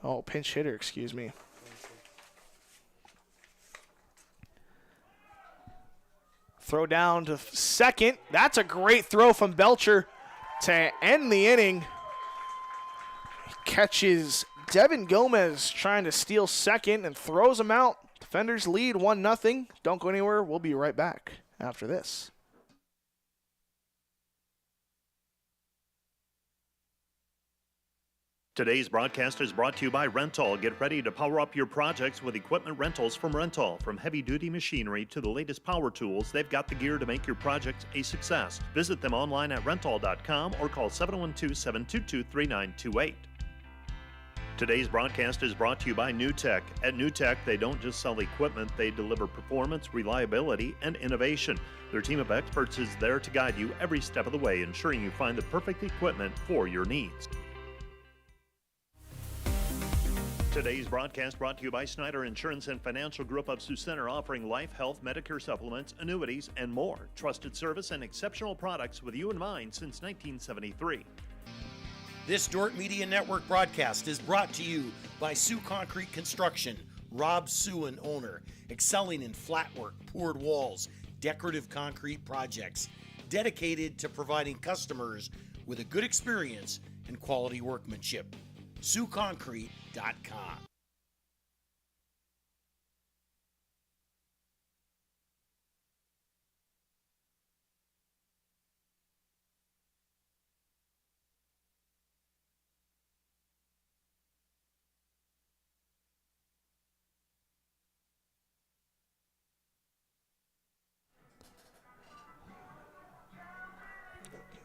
Oh, pinch hitter, excuse me. Throw down to second. That's a great throw from Belcher to end the inning. He catches Devin Gomez trying to steal second and throws him out. Defenders lead 1-0. Don't go anywhere. We'll be right back after this. Today's broadcast is brought to you by Rental. Get ready to power up your projects with equipment rentals from Rental. From heavy-duty machinery to the latest power tools, they've got the gear to make your projects a success. Visit them online at rental.com or call 712-722-3928. Today's broadcast is brought to you by NewTek. At NewTek, they don't just sell equipment, they deliver performance, reliability, and innovation. Their team of experts is there to guide you every step of the way, ensuring you find the perfect equipment for your needs. Today's broadcast brought to you by Snyder Insurance and Financial Group of Sioux Center, offering life, health, Medicare supplements, annuities, and more. Trusted service and exceptional products with you in mind since 1973. This Dordt Media Network broadcast is brought to you by Sioux Concrete Construction, Rob Suen, owner, excelling in flat work, poured walls, decorative concrete projects, dedicated to providing customers with a good experience and quality workmanship. SiouxConcrete.com.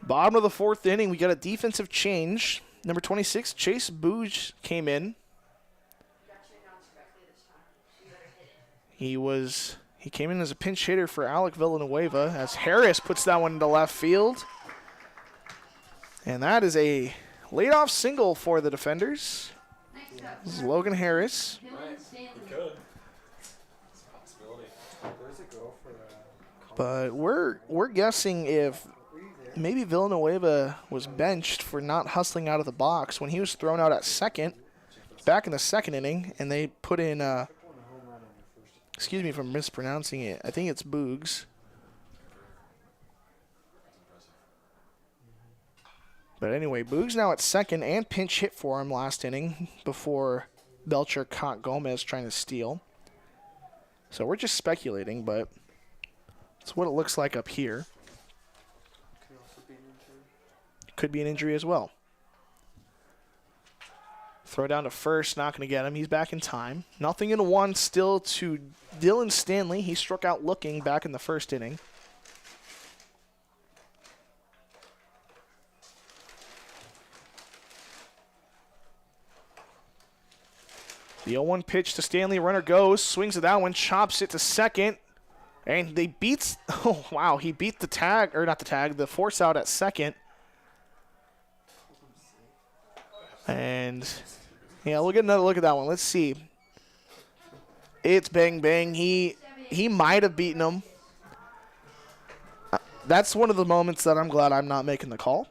Bottom of the 4th inning, we got a defensive change. Number 26, Chase Booge came in. He came in as a pinch hitter for Alec Villanueva as Harris puts that one into left field. And that is a leadoff single for the defenders. This is Logan Harris. But we're guessing if maybe Villanueva was benched for not hustling out of the box when he was thrown out at second, back in the second inning, and they put in, excuse me if I'm mispronouncing it, I think it's Boogs. But anyway, Boogs now at second and pinch hit for him last inning before Belcher caught Gomez trying to steal. So we're just speculating, but it's what it looks like up here. Could be an injury as well. Throw down to first, not going to get him. He's back in time. 0-1 still to Dylan Stanley. He struck out looking back in the first inning. The 0-1 pitch to Stanley. Runner goes, swings at that one, chops it to second. And they beats, oh wow, he beat the tag, or not the tag, the force out at second. And yeah, we'll get another look at that one. Let's see. It's bang bang. He might have beaten him. That's one of the moments that I'm glad I'm not making the call.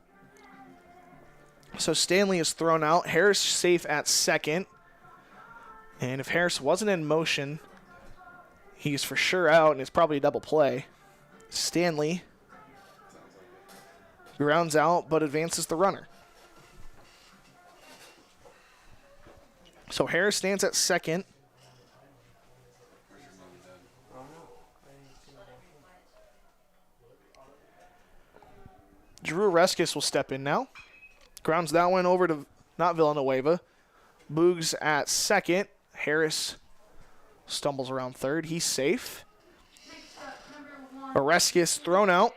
So Stanley is thrown out. Harris safe at second. And if Harris wasn't in motion, he's for sure out, and it's probably a double play. Stanley grounds out, but advances the runner. So Harris stands at second. Drew Oreskes will step in now. Grounds that one over to not Villanueva. Boogs at second. Harris stumbles around third. He's safe. Oreskes thrown out.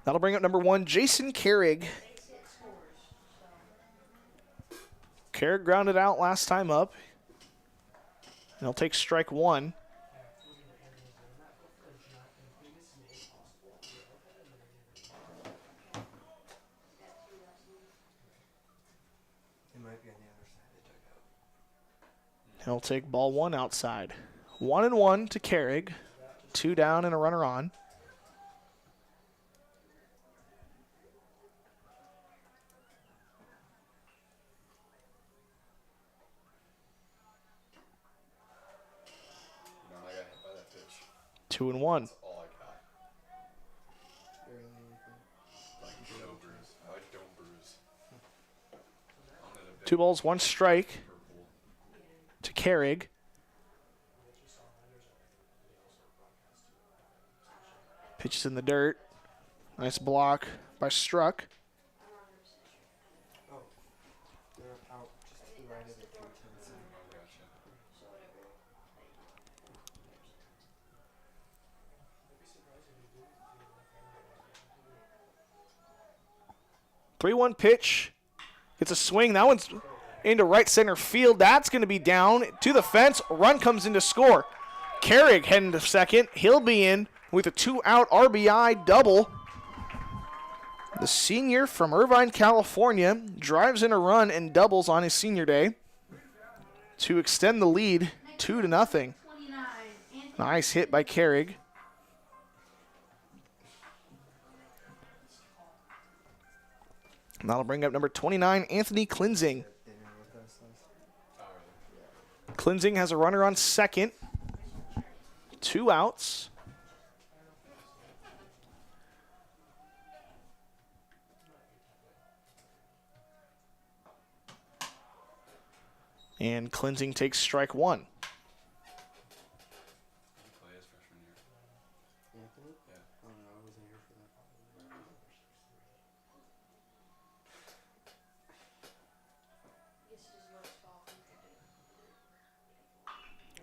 That'll bring up number 1, Jason Carrig. Carrig grounded out last time up. And he'll take strike 1. He'll take ball 1 outside. 1-1 to Carrig. 2 down and a runner on. Two and one. Two balls, 1 strike to Carrig. Pitches in the dirt. Nice block by Struck. 3-1 pitch. It's a swing. That one's into right center field. That's going to be down to the fence. Run comes in to score. Carrig heading to second. He'll be in with a 2-out RBI double. The senior from Irvine, California, drives in a run and doubles on his senior day to extend the lead 2-0. Nice hit by Carrig. And that'll bring up number 29, Anthony Klinzing. Klinzing has a runner on second. 2 outs. And Klinzing takes strike 1.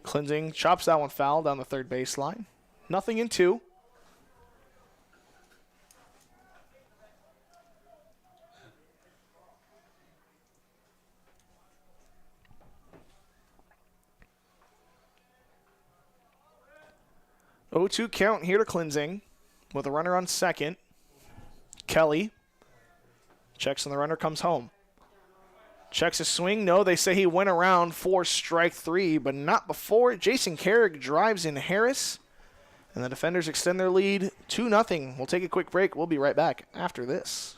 Klinzing chops that one foul down the third baseline. 0-2. Oh, 2 count here to Klinzing with a runner on second. Kelly checks and the runner comes home. Checks his swing. No, they say he went around for strike 3, but not before. Jason Carrig drives in Harris, and the defenders extend their lead 2-0. We'll take a quick break. We'll be right back after this.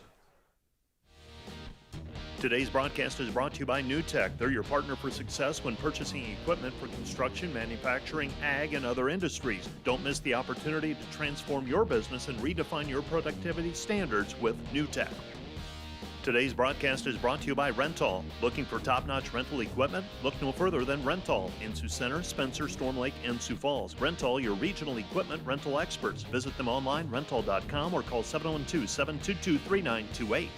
Today's broadcast is brought to you by NewTek. They're your partner for success when purchasing equipment for construction, manufacturing, ag, and other industries. Don't miss the opportunity to transform your business and redefine your productivity standards with NewTek. Today's broadcast is brought to you by Rental. Looking for top-notch rental equipment? Look no further than Rental in Sioux Center, Spencer, Storm Lake, and Sioux Falls. Rental, your regional equipment rental experts. Visit them online, rental.com, or call 712-722-3928.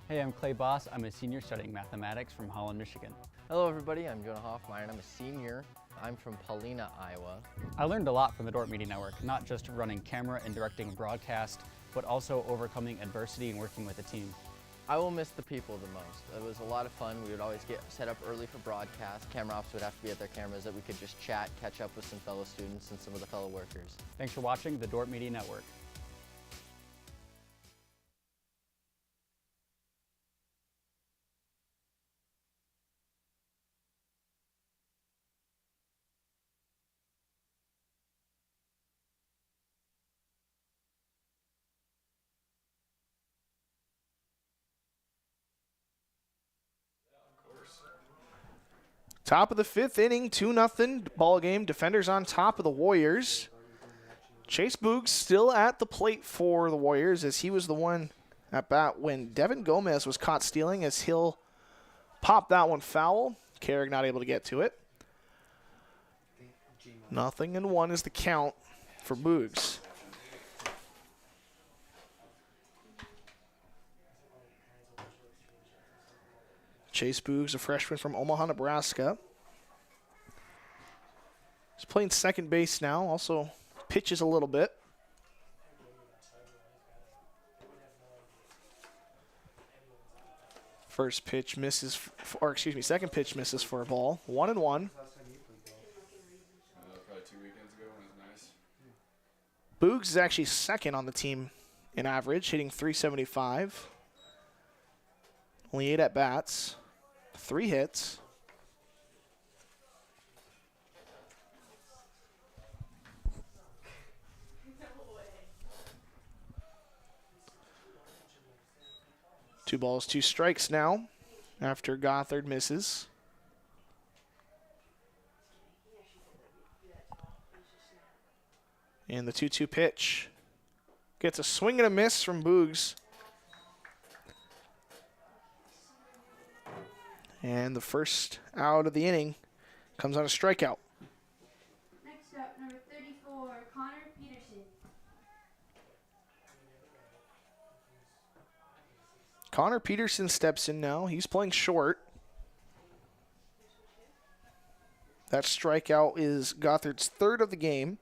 Hey, I'm Clay Boss. I'm a senior studying mathematics from Holland, Michigan. Hello everybody, I'm Jonah Hoffmeyer and I'm a senior. I'm from Paulina, Iowa. I learned a lot from the Dordt Media Network, not just running camera and directing a broadcast, but also overcoming adversity and working with a team. I will miss the people the most. It was a lot of fun. We would always get set up early for broadcast. Camera ops would have to be at their cameras that we could just chat, catch up with some fellow students and some of the fellow workers. Thanks for watching the Dordt Media Network. Top of the fifth inning, 2-0 ball game. Defenders on top of the Warriors. Chase Boogs still at the plate for the Warriors as he was the one at bat when Devin Gomez was caught stealing as he'll pop that one foul. Carrick not able to get to it. 0-1 is the count for Boogs. Chase Boogs, a freshman from Omaha, Nebraska. He's playing second base now, also pitches a little bit. First pitch misses, second pitch misses for a ball. 1-1. Probably 2 weekends ago when it was nice. Boogs is actually second on the team in average, hitting .375. Only 8 at-bats. 3 hits. Two balls, 2 strikes now after Gothard misses. And the 2-2 pitch. Gets a swing and a miss from Boogs. And the first out of the inning comes on a strikeout. Next up, number 34, Connor Peterson. Connor Peterson steps in now. He's playing short. That strikeout is Gothard's third of the game.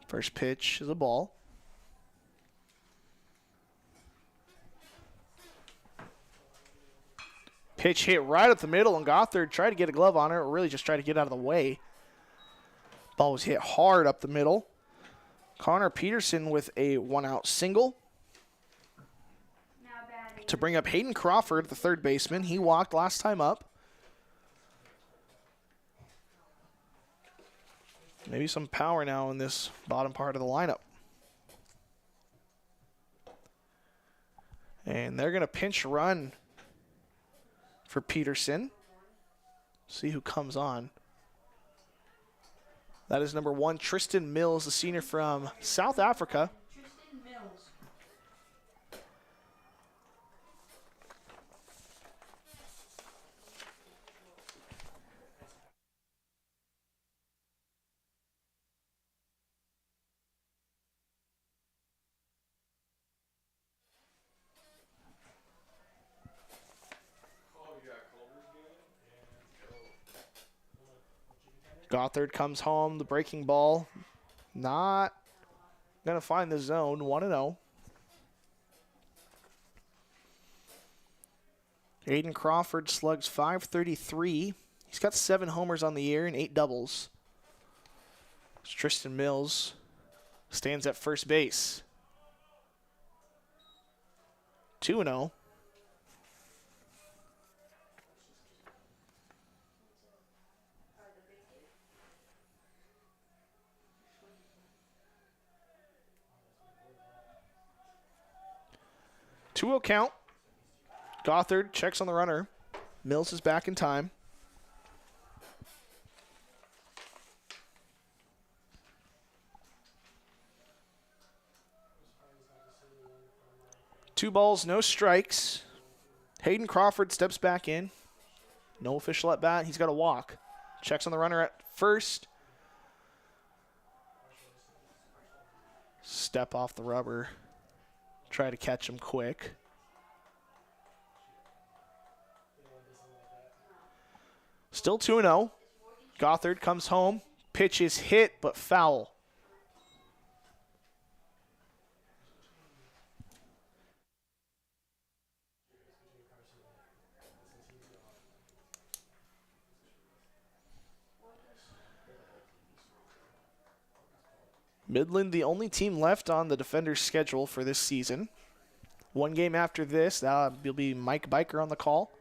First pitch is a ball. Pitch hit right up the middle, and Gothard tried to get a glove on it, or really just tried to get out of the way. Ball was hit hard up the middle. Connor Peterson with a 1-out single. To bring up Hayden Crawford, the third baseman. He walked last time up. Maybe some power now in this bottom part of the lineup. And they're going to pinch run for Peterson. See who comes on. That is number 1, Tristan Mills, the senior from South Africa. Tristan Mills. Gothard comes home, the breaking ball. Not going to find the zone, 1-0. Aiden Crawford slugs .533. He's got 7 homers on the year and 8 doubles. Tristan Mills stands at first base. 2-0. Two-0 count. Gothard checks on the runner. Mills is back in time. 2 balls, no strikes. Hayden Crawford steps back in. No official at bat. He's got a walk. Checks on the runner at first. Step off the rubber. Try to catch him quick. Still 2-0. Gothard comes home. Pitch is hit, but foul. Midland, the only team left on the Defenders' schedule for this season. 1 game after this, will be Mike Biker on the call.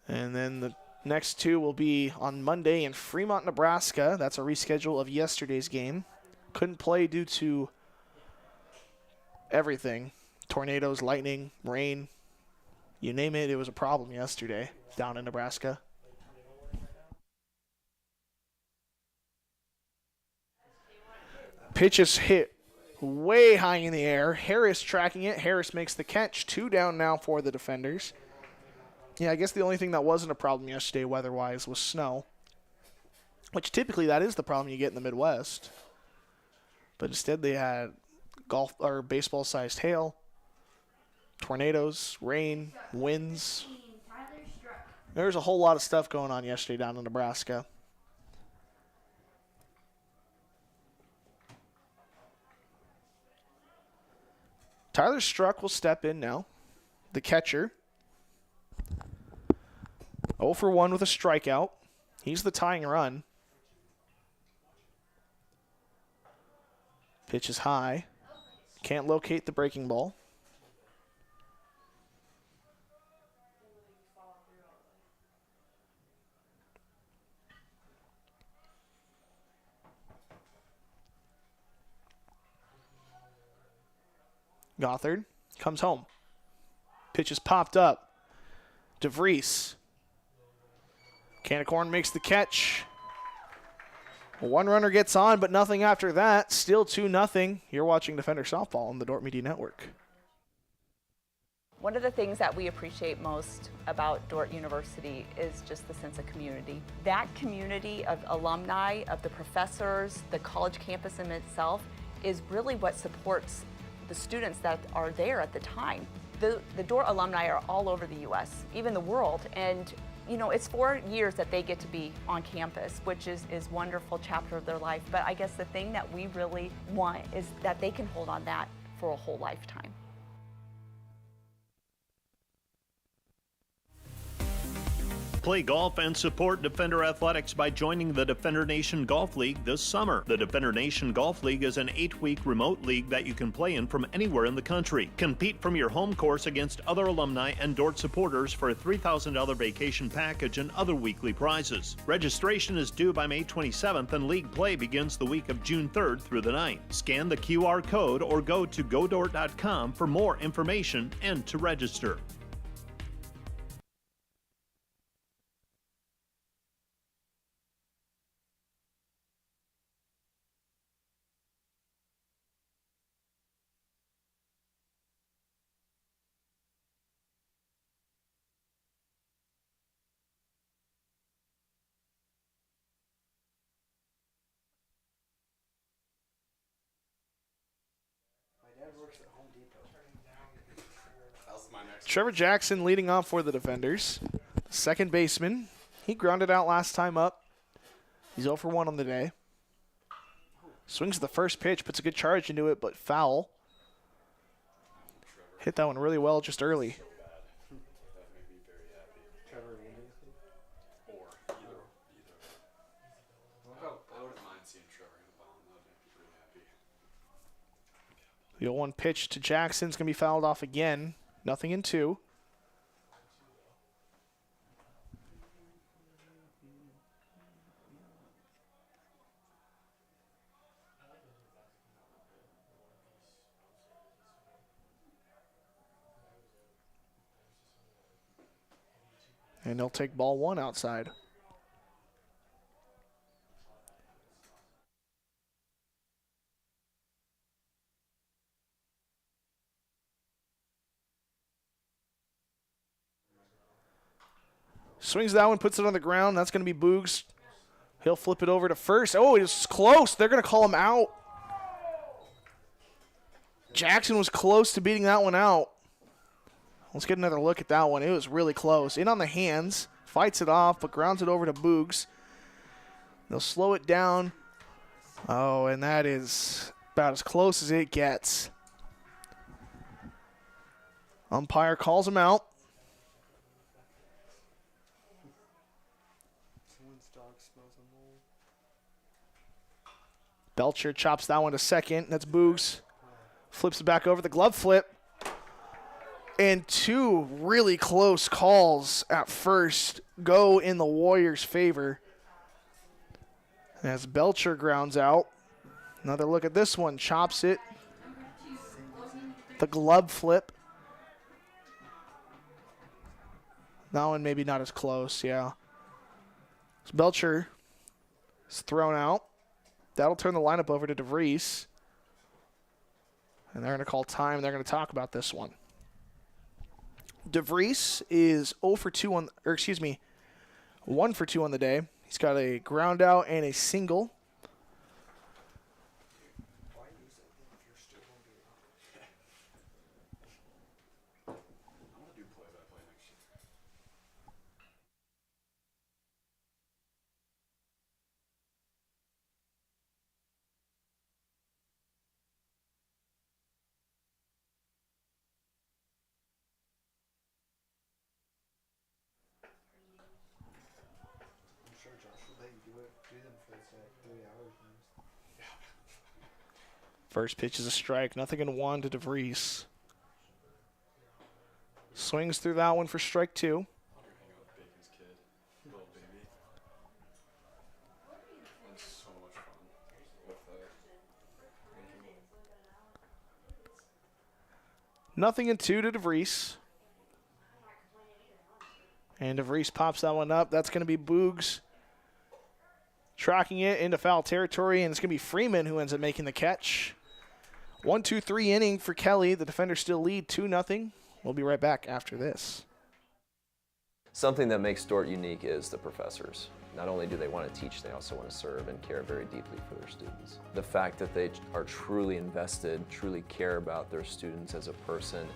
And then the next 2 will be on Monday in Fremont, Nebraska. That's a reschedule of yesterday's game. Couldn't play due to everything. Tornadoes, lightning, rain. You name it, it was a problem yesterday down in Nebraska. Pitch is hit way high in the air. Harris tracking it. Harris makes the catch. 2 down now for the Defenders. Yeah, I guess the only thing that wasn't a problem yesterday weather-wise was snow, which typically that is the problem you get in the Midwest. But instead they had golf or baseball-sized hail, tornadoes, rain, winds. There's a whole lot of stuff going on yesterday down in Nebraska. Tyler Struck will step in now, the catcher. 0 for 1 with a strikeout. He's the tying run. Pitch is high. Can't locate the breaking ball. Gothard comes home. Pitch is popped up. DeVries. Canicorn makes the catch. 1 runner gets on, but nothing after that. Still 2-0. You're watching Defender Softball on the Dordt Media Network. One of the things that we appreciate most about Dordt University is just the sense of community. That community of alumni, of the professors, the college campus in itself is really what supports the students that are there at the time. The Dordt alumni are all over the U.S., even the world, and you know, it's 4 years that they get to be on campus, which is wonderful chapter of their life. But I guess the thing that we really want is that they can hold on that for a whole lifetime. Play golf and support Defender Athletics by joining the Defender Nation Golf League this summer. The Defender Nation Golf League is an 8-week remote league that you can play in from anywhere in the country. Compete from your home course against other alumni and Dordt supporters for a $3,000 vacation package and other weekly prizes. Registration is due by May 27th and league play begins the week of June 3rd through the 9th. Scan the QR code or go to godort.com for more information and to register. Trevor Jackson leading off for the Defenders. Second baseman. He grounded out last time up. He's 0 for 1 on the day. Swings the first pitch, puts a good charge into it, but foul. Hit that one really well just early. The 0-1 pitch to Jackson's going to be fouled off again. Nothing in 2. And they'll take ball 1 outside. Swings that one, puts it on the ground. That's going to be Boogs. He'll flip it over to first. Oh, it was close. They're going to call him out. Jackson was close to beating that one out. Let's get another look at that one. It was really close. In on the hands. Fights it off, but grounds it over to Boogs. They'll slow it down. Oh, and that is about as close as it gets. Umpire calls him out. Belcher chops that one to second. That's Boogs. Flips it back over the glove flip. And two really close calls at first go in the Warriors' favor. As Belcher grounds out. Another look at this one. Chops it. The glove flip. That one maybe not as close, yeah. So Belcher is thrown out. That'll turn the lineup over to DeVries. And they're going to call time. They're going to talk about this one. DeVries is 0 for 2 on, or excuse me, 1 for 2 on the day. He's got a ground out and a single. First pitch is a strike. Nothing in one to DeVries. Swings through that one for strike 2. Nothing in 2 to DeVries. And DeVries pops that one up. That's going to be Boogs tracking it into foul territory, and it's going to be Freeman who ends up making the catch. 1-2-3 inning for Kelly. The defenders still lead 2-0. We'll be right back after this. Something that makes Dordt unique is the professors. Not only do they want to teach, they also want to serve and care very deeply for their students. The fact that they are truly invested, truly care about their students as a person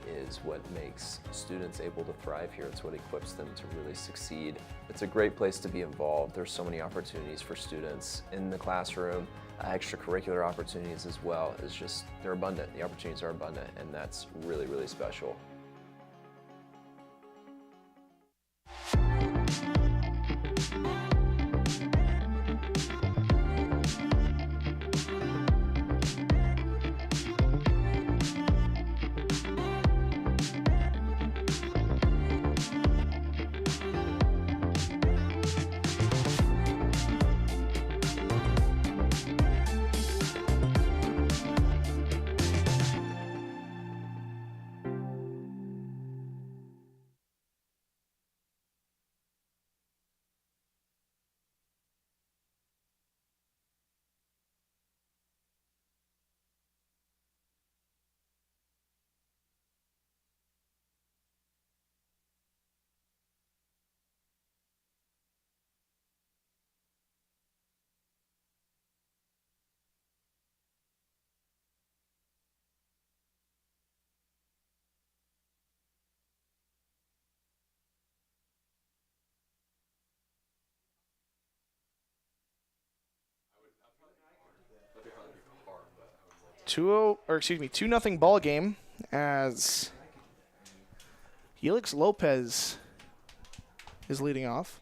is what makes students able to thrive here. It's what equips them to really succeed. It's a great place to be involved. There's so many opportunities for students in the classroom. Extracurricular opportunities as well. It's just, they're abundant. The opportunities are abundant, and that's really, really special. Two nothing ball game as Helix Lopez is leading off.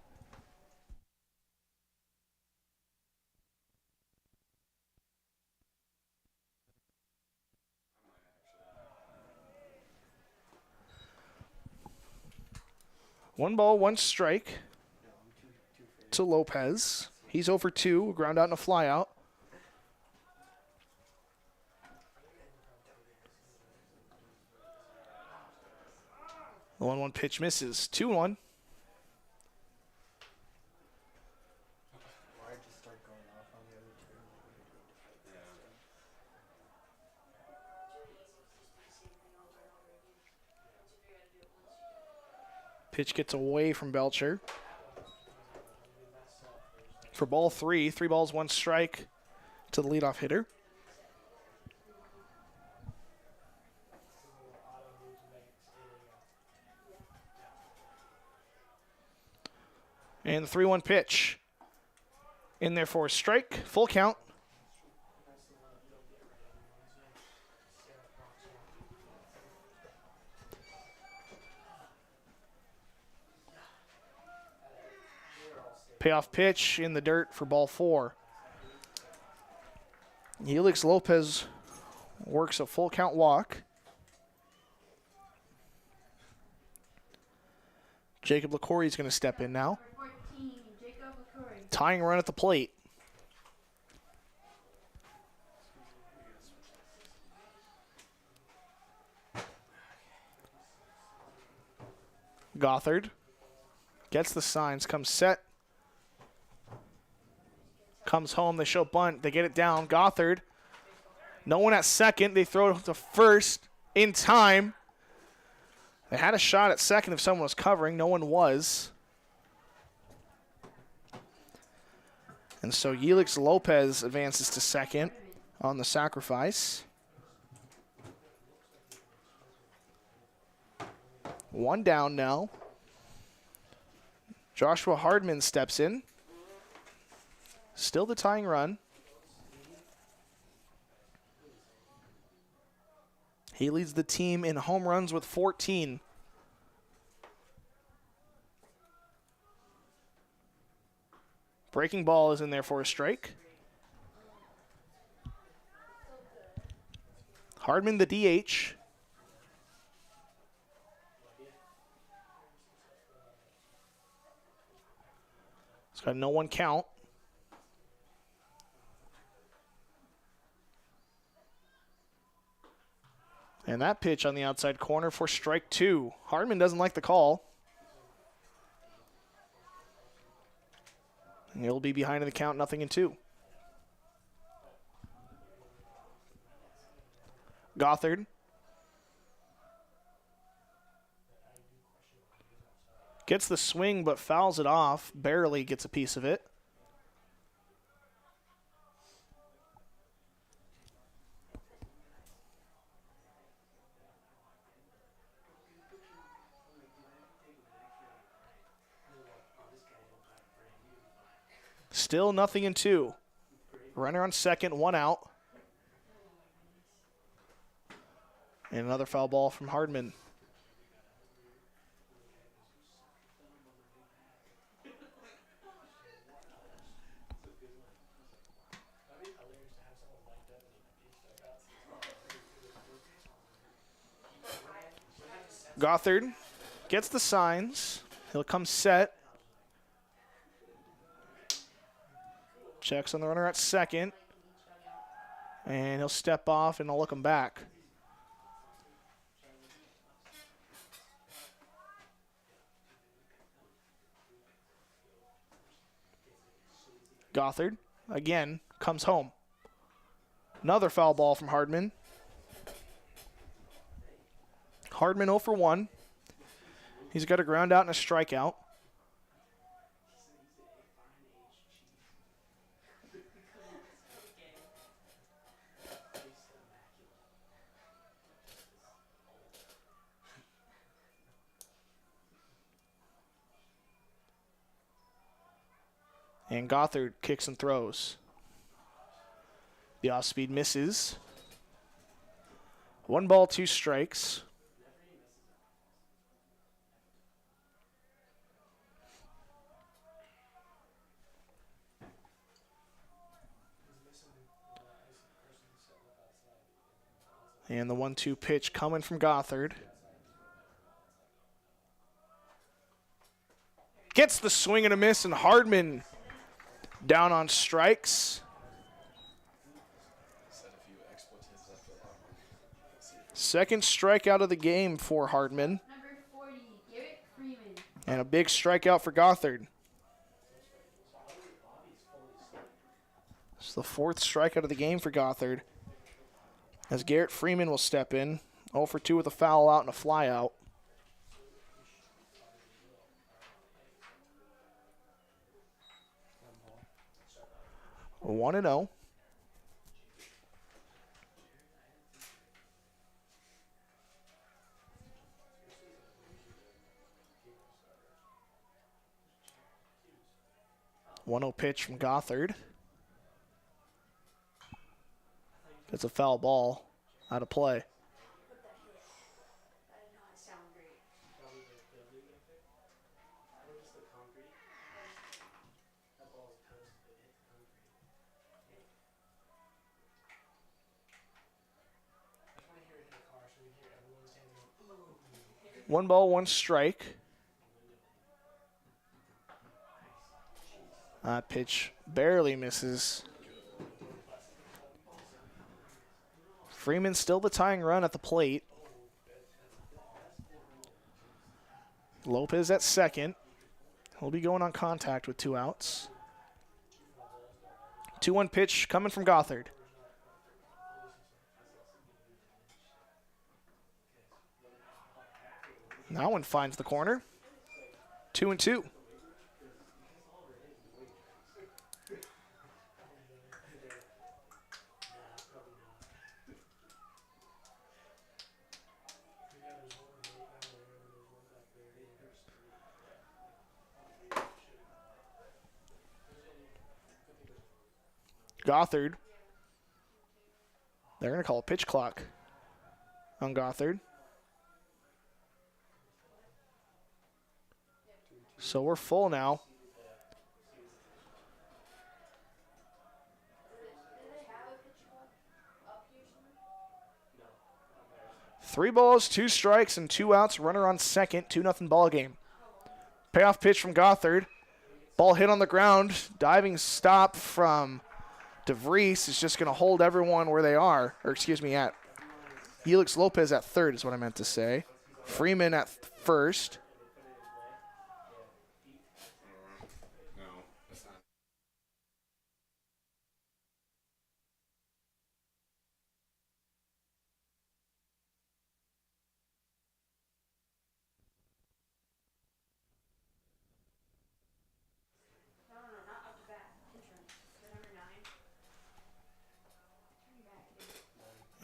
One ball, one strike to Lopez. He's 0 for 2, ground out and a fly out. The 1-1 pitch misses. 2-1. Pitch gets away from Belcher. For ball 3, 3 balls, 1 strike to the leadoff hitter. And the 3-1 pitch. In there for a strike, full count. Payoff pitch in the dirt for ball 4. Helix Lopez works a full count walk. Jacob LaCourey is going to step in now. Tying run at the plate. Gothard gets the signs, comes set. Comes home, they show bunt, they get it down. Gothard, no one at second. They throw to first in time. They had a shot at second if someone was covering. No one was. And so Helix Lopez advances to second on the sacrifice. 1 down now. Joshua Hardman steps in. Still the tying run. He leads the team in home runs with 14. Breaking ball is in there for a strike. Hardman the DH. It's got no one count. And that pitch on the outside corner for strike 2. Hardman doesn't like the call. And he'll be behind in the count, 0-2. Gothard. Gets the swing but fouls it off. Barely gets a piece of it. Still 0-2. Runner on second, 1 out. And another foul ball from Hardman. Gothard gets the signs. He'll come set. Checks on the runner at second. And he'll step off and I'll look him back. Gothard, again, comes home. Another foul ball from Hardman. Hardman 0 for 1. He's got a ground out and a strikeout. And Gothard kicks and throws. The off-speed misses. 1 ball, 2 strikes. And the 1-2 pitch coming from Gothard. Gets the swing and a miss, and Hardman down on strikes. Second strikeout of the game for Hardman. Number 40, Garrett Freeman. And a big strikeout for Gothard. It's the 4th strikeout of the game for Gothard. As Garrett Freeman will step in. 0 for 2 with a foul out and a fly out. 1-0. Pitch from Gothard. It's a foul ball out of play. One ball, one strike. Pitch barely misses. Freeman still the tying run at the plate. Lopez at second. He'll be going on contact with 2 outs. 2-1 pitch coming from Gothard. That one finds the corner. 2-2. Gothard. They're going to call a pitch clock on Gothard. So we're full now. Three balls, 2 strikes, and 2 outs. Runner on second. 2-0 ball game. Payoff pitch from Gothard. Ball hit on the ground. Diving stop from DeVries is just going to hold everyone where they are. Or excuse me, at Helix Lopez at third is what I meant to say. Freeman at first.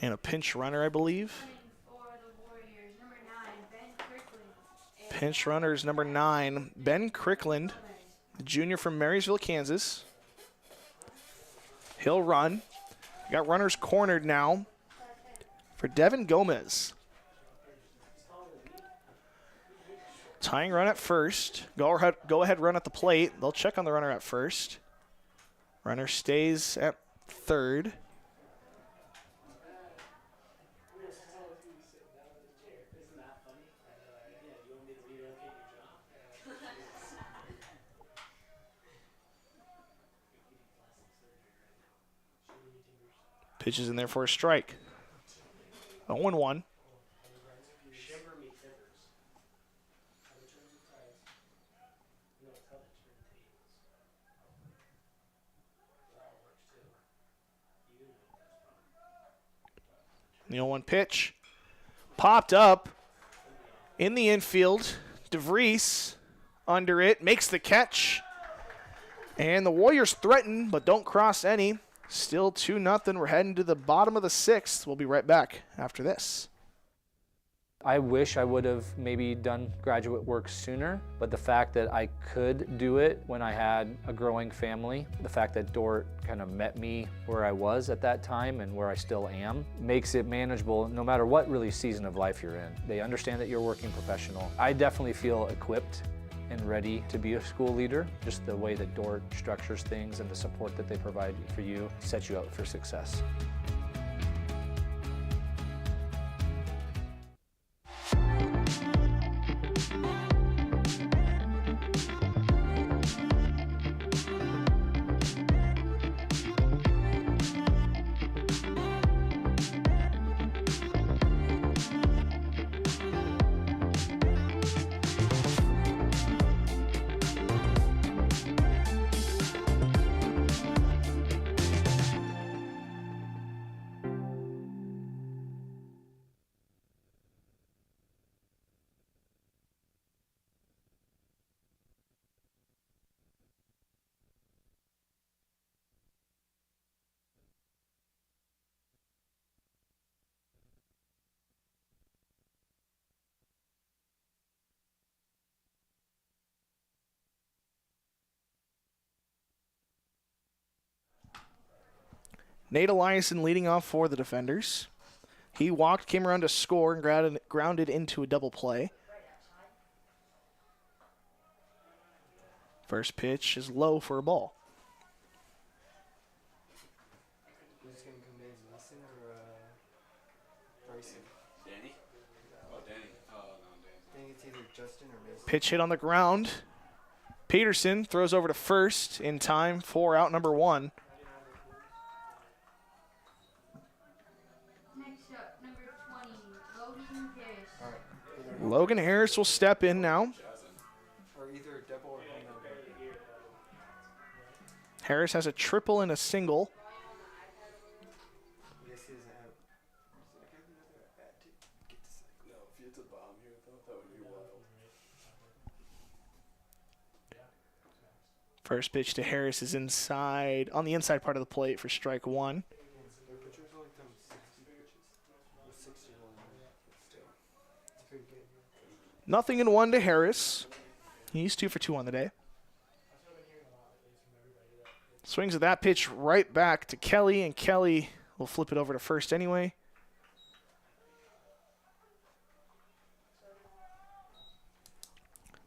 And a pinch runner, I believe. Pinch runner is number 9, Ben Crickland, the junior from Marysville, Kansas. He'll run. Got runners cornered now for Devin Gomez. Tying run at first. Go ahead run at the plate. They'll check on the runner at first. Runner stays at third. Pitches in there for a strike. 0-1. The 0-1 pitch. Popped up in the infield. DeVries under it. Makes the catch. And the Warriors threaten, but don't cross any. Still 2-0. We're heading to the bottom of the 6th. We'll be right back after this. I wish I would have maybe done graduate work sooner, but the fact that I could do it when I had a growing family, the fact that Dordt kind of met me where I was at that time and where I still am, makes it manageable no matter what really season of life you're in. They understand that you're a working professional. I definitely feel equipped and ready to be a school leader. Just the way that Dordt structures things and the support that they provide for you sets you up for success. Nate Eliason leading off for the defenders. He walked, came around to score, and grounded into a double play. First pitch is low for a ball. Who's going to come in, Mason or Bryson? Danny? Oh, Danny. Oh, no, Danny. I think it's either Justin or Mason. Pitch hit on the ground. Peterson throws over to first in time for out number 1. Next up, number 20, Logan Harris. All right. Logan Harris will step in now. Or either a double or home run. Harris has a triple and a single. This is out. No, if you hit the bomb here, though, that would be wild. First pitch to Harris is inside, on the inside part of the plate for strike 1. Their pitchers are like them 60 pitches. With 61. It's pretty good. Nothing in 1 to Harris. He's 2 for 2 on the day. Swings at that pitch right back to Kelly, and Kelly will flip it over to first anyway.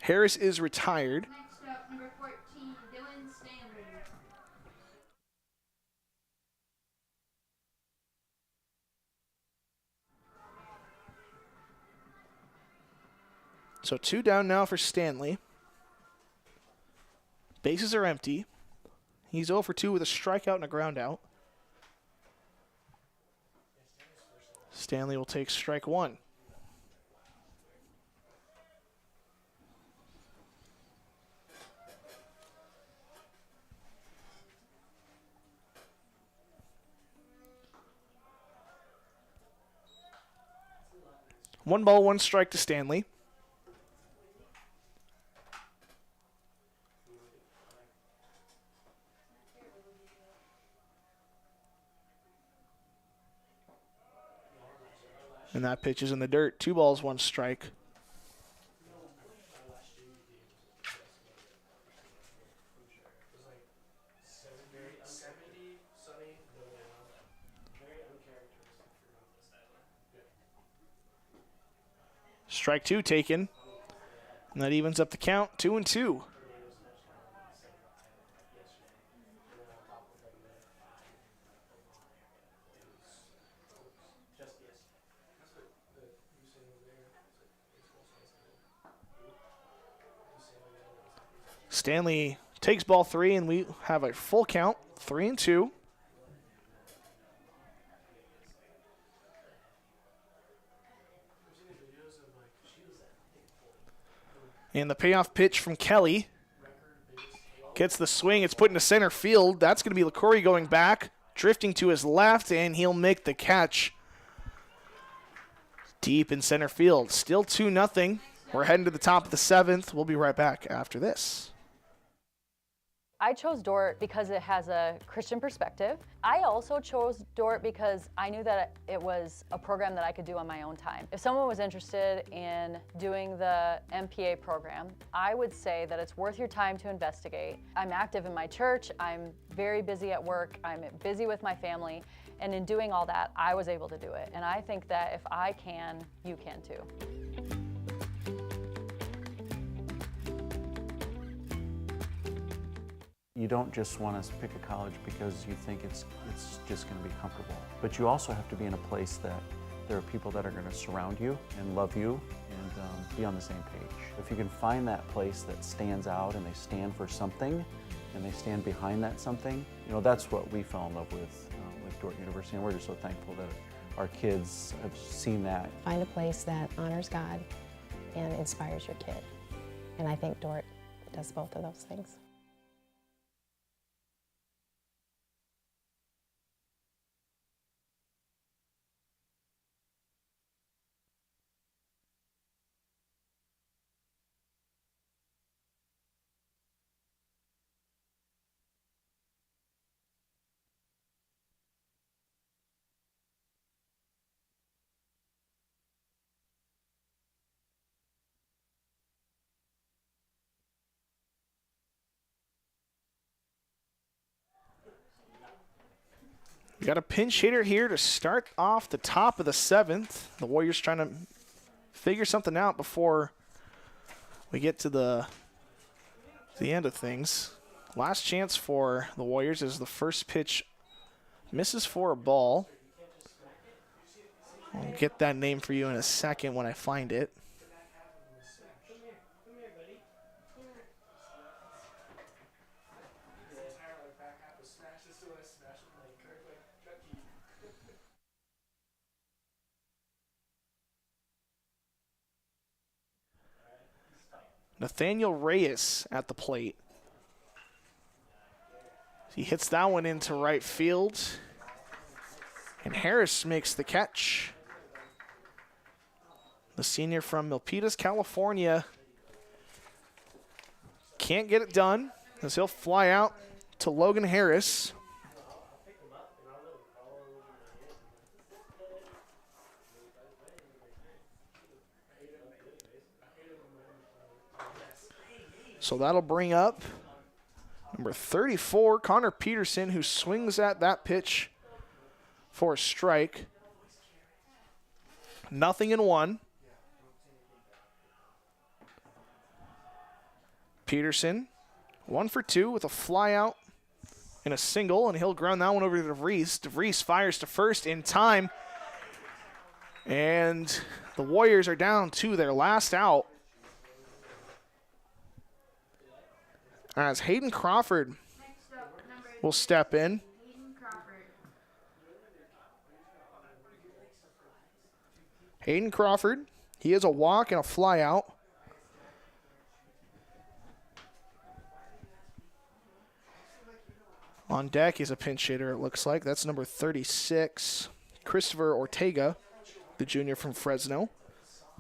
Harris is retired. Next up, number 14, Dylan Stanley. So 2 down now for Stanley. Bases are empty. He's 0 for 2 with a strikeout and a ground out. Stanley will take strike 1. One ball, one strike to Stanley. And that pitch is in the dirt. 2 balls, 1 strike. Strike 2 taken. And that evens up the count, 2-2. Stanley takes ball 3, and we have a full count, 3-2. And the payoff pitch from Kelly gets the swing. It's put into center field. That's going to be LaCourie going back, drifting to his left, and he'll make the catch deep in center field. Still 2-0. We're heading to the top of the 7th. We'll be right back after this. I chose Dordt because it has a Christian perspective. I also chose Dordt because I knew that it was a program that I could do on my own time. If someone was interested in doing the MPA program, I would say that it's worth your time to investigate. I'm active in my church, I'm very busy at work, I'm busy with my family, and in doing all that, I was able to do it. And I think that if I can, you can too. You don't just want to pick a college because you think it's just going to be comfortable. But you also have to be in a place that there are people that are going to surround you and love you and be on the same page. If you can find that place that stands out and they stand for something and they stand behind that something, you know, that's what we fell in love with Dordt University, and we're just so thankful that our kids have seen that. Find a place that honors God and inspires your kid. And I think Dordt does both of those things. We got a pinch hitter here to start off the top of the 7th. The Warriors trying to figure something out before we get to the end of things. Last chance for the Warriors is the first pitch misses for a ball. I'll get that name for you in a second when I find it. Nathaniel Reyes at the plate. He hits that one into right field. And Harris makes the catch. The senior from Milpitas, California. Can't get it done as he'll fly out to Logan Harris. So that'll bring up number 34, Connor Peterson, who swings at that pitch for a strike. 0-1. Peterson, 1 for 2 with a fly out and a single, and he'll ground that one over to DeVries. DeVries fires to first in time, and the Warriors are down to their last out. As Hayden Crawford will step in. Hayden Crawford, he has a walk and a fly out. On deck is a pinch hitter, it looks like. That's number 36, Christopher Ortega, the junior from Fresno,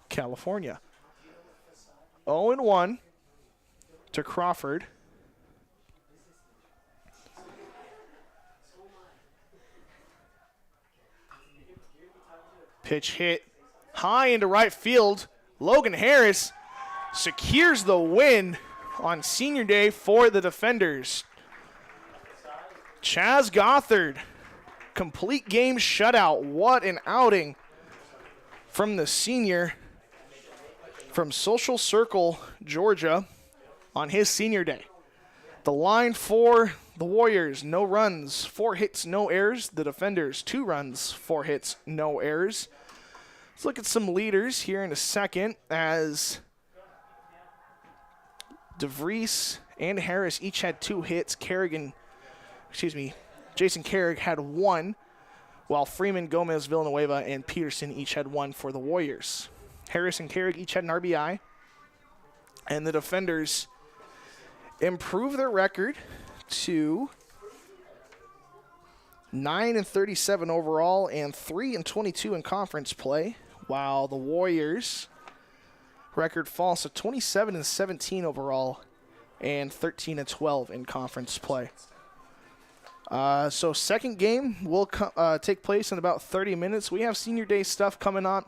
California. 0-1 to Crawford. Pitch hit high into right field. Logan Harris secures the win on senior day for the Defenders. Chaz Gothard, complete game shutout. What an outing from the senior from Social Circle, Georgia, on his senior day. The line for the Warriors, no runs, 4 hits, no errors. The Defenders, 2 runs, 4 hits, no errors. Let's look at some leaders here in a second as DeVries and Harris each had 2 hits. Jason Carrick had 1, while Freeman, Gomez, Villanueva, and Peterson each had 1 for the Warriors. Harris and Carrick each had an RBI. And the Defenders improve their record to 9-37 overall and 3-22 in conference play, while the Warriors record falls to 27-17 overall and 13-12 in conference play. So second game will take place in about 30 minutes. We have senior day stuff coming on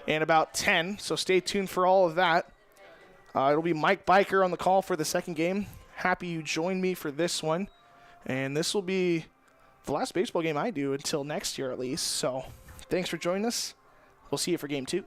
in about 10, so stay tuned for all of that. It'll be Mike Biker on the call for the second game. Happy you joined me for this one. And this will be the last baseball game I do until next year at least. So thanks for joining us. We'll see you for game 2.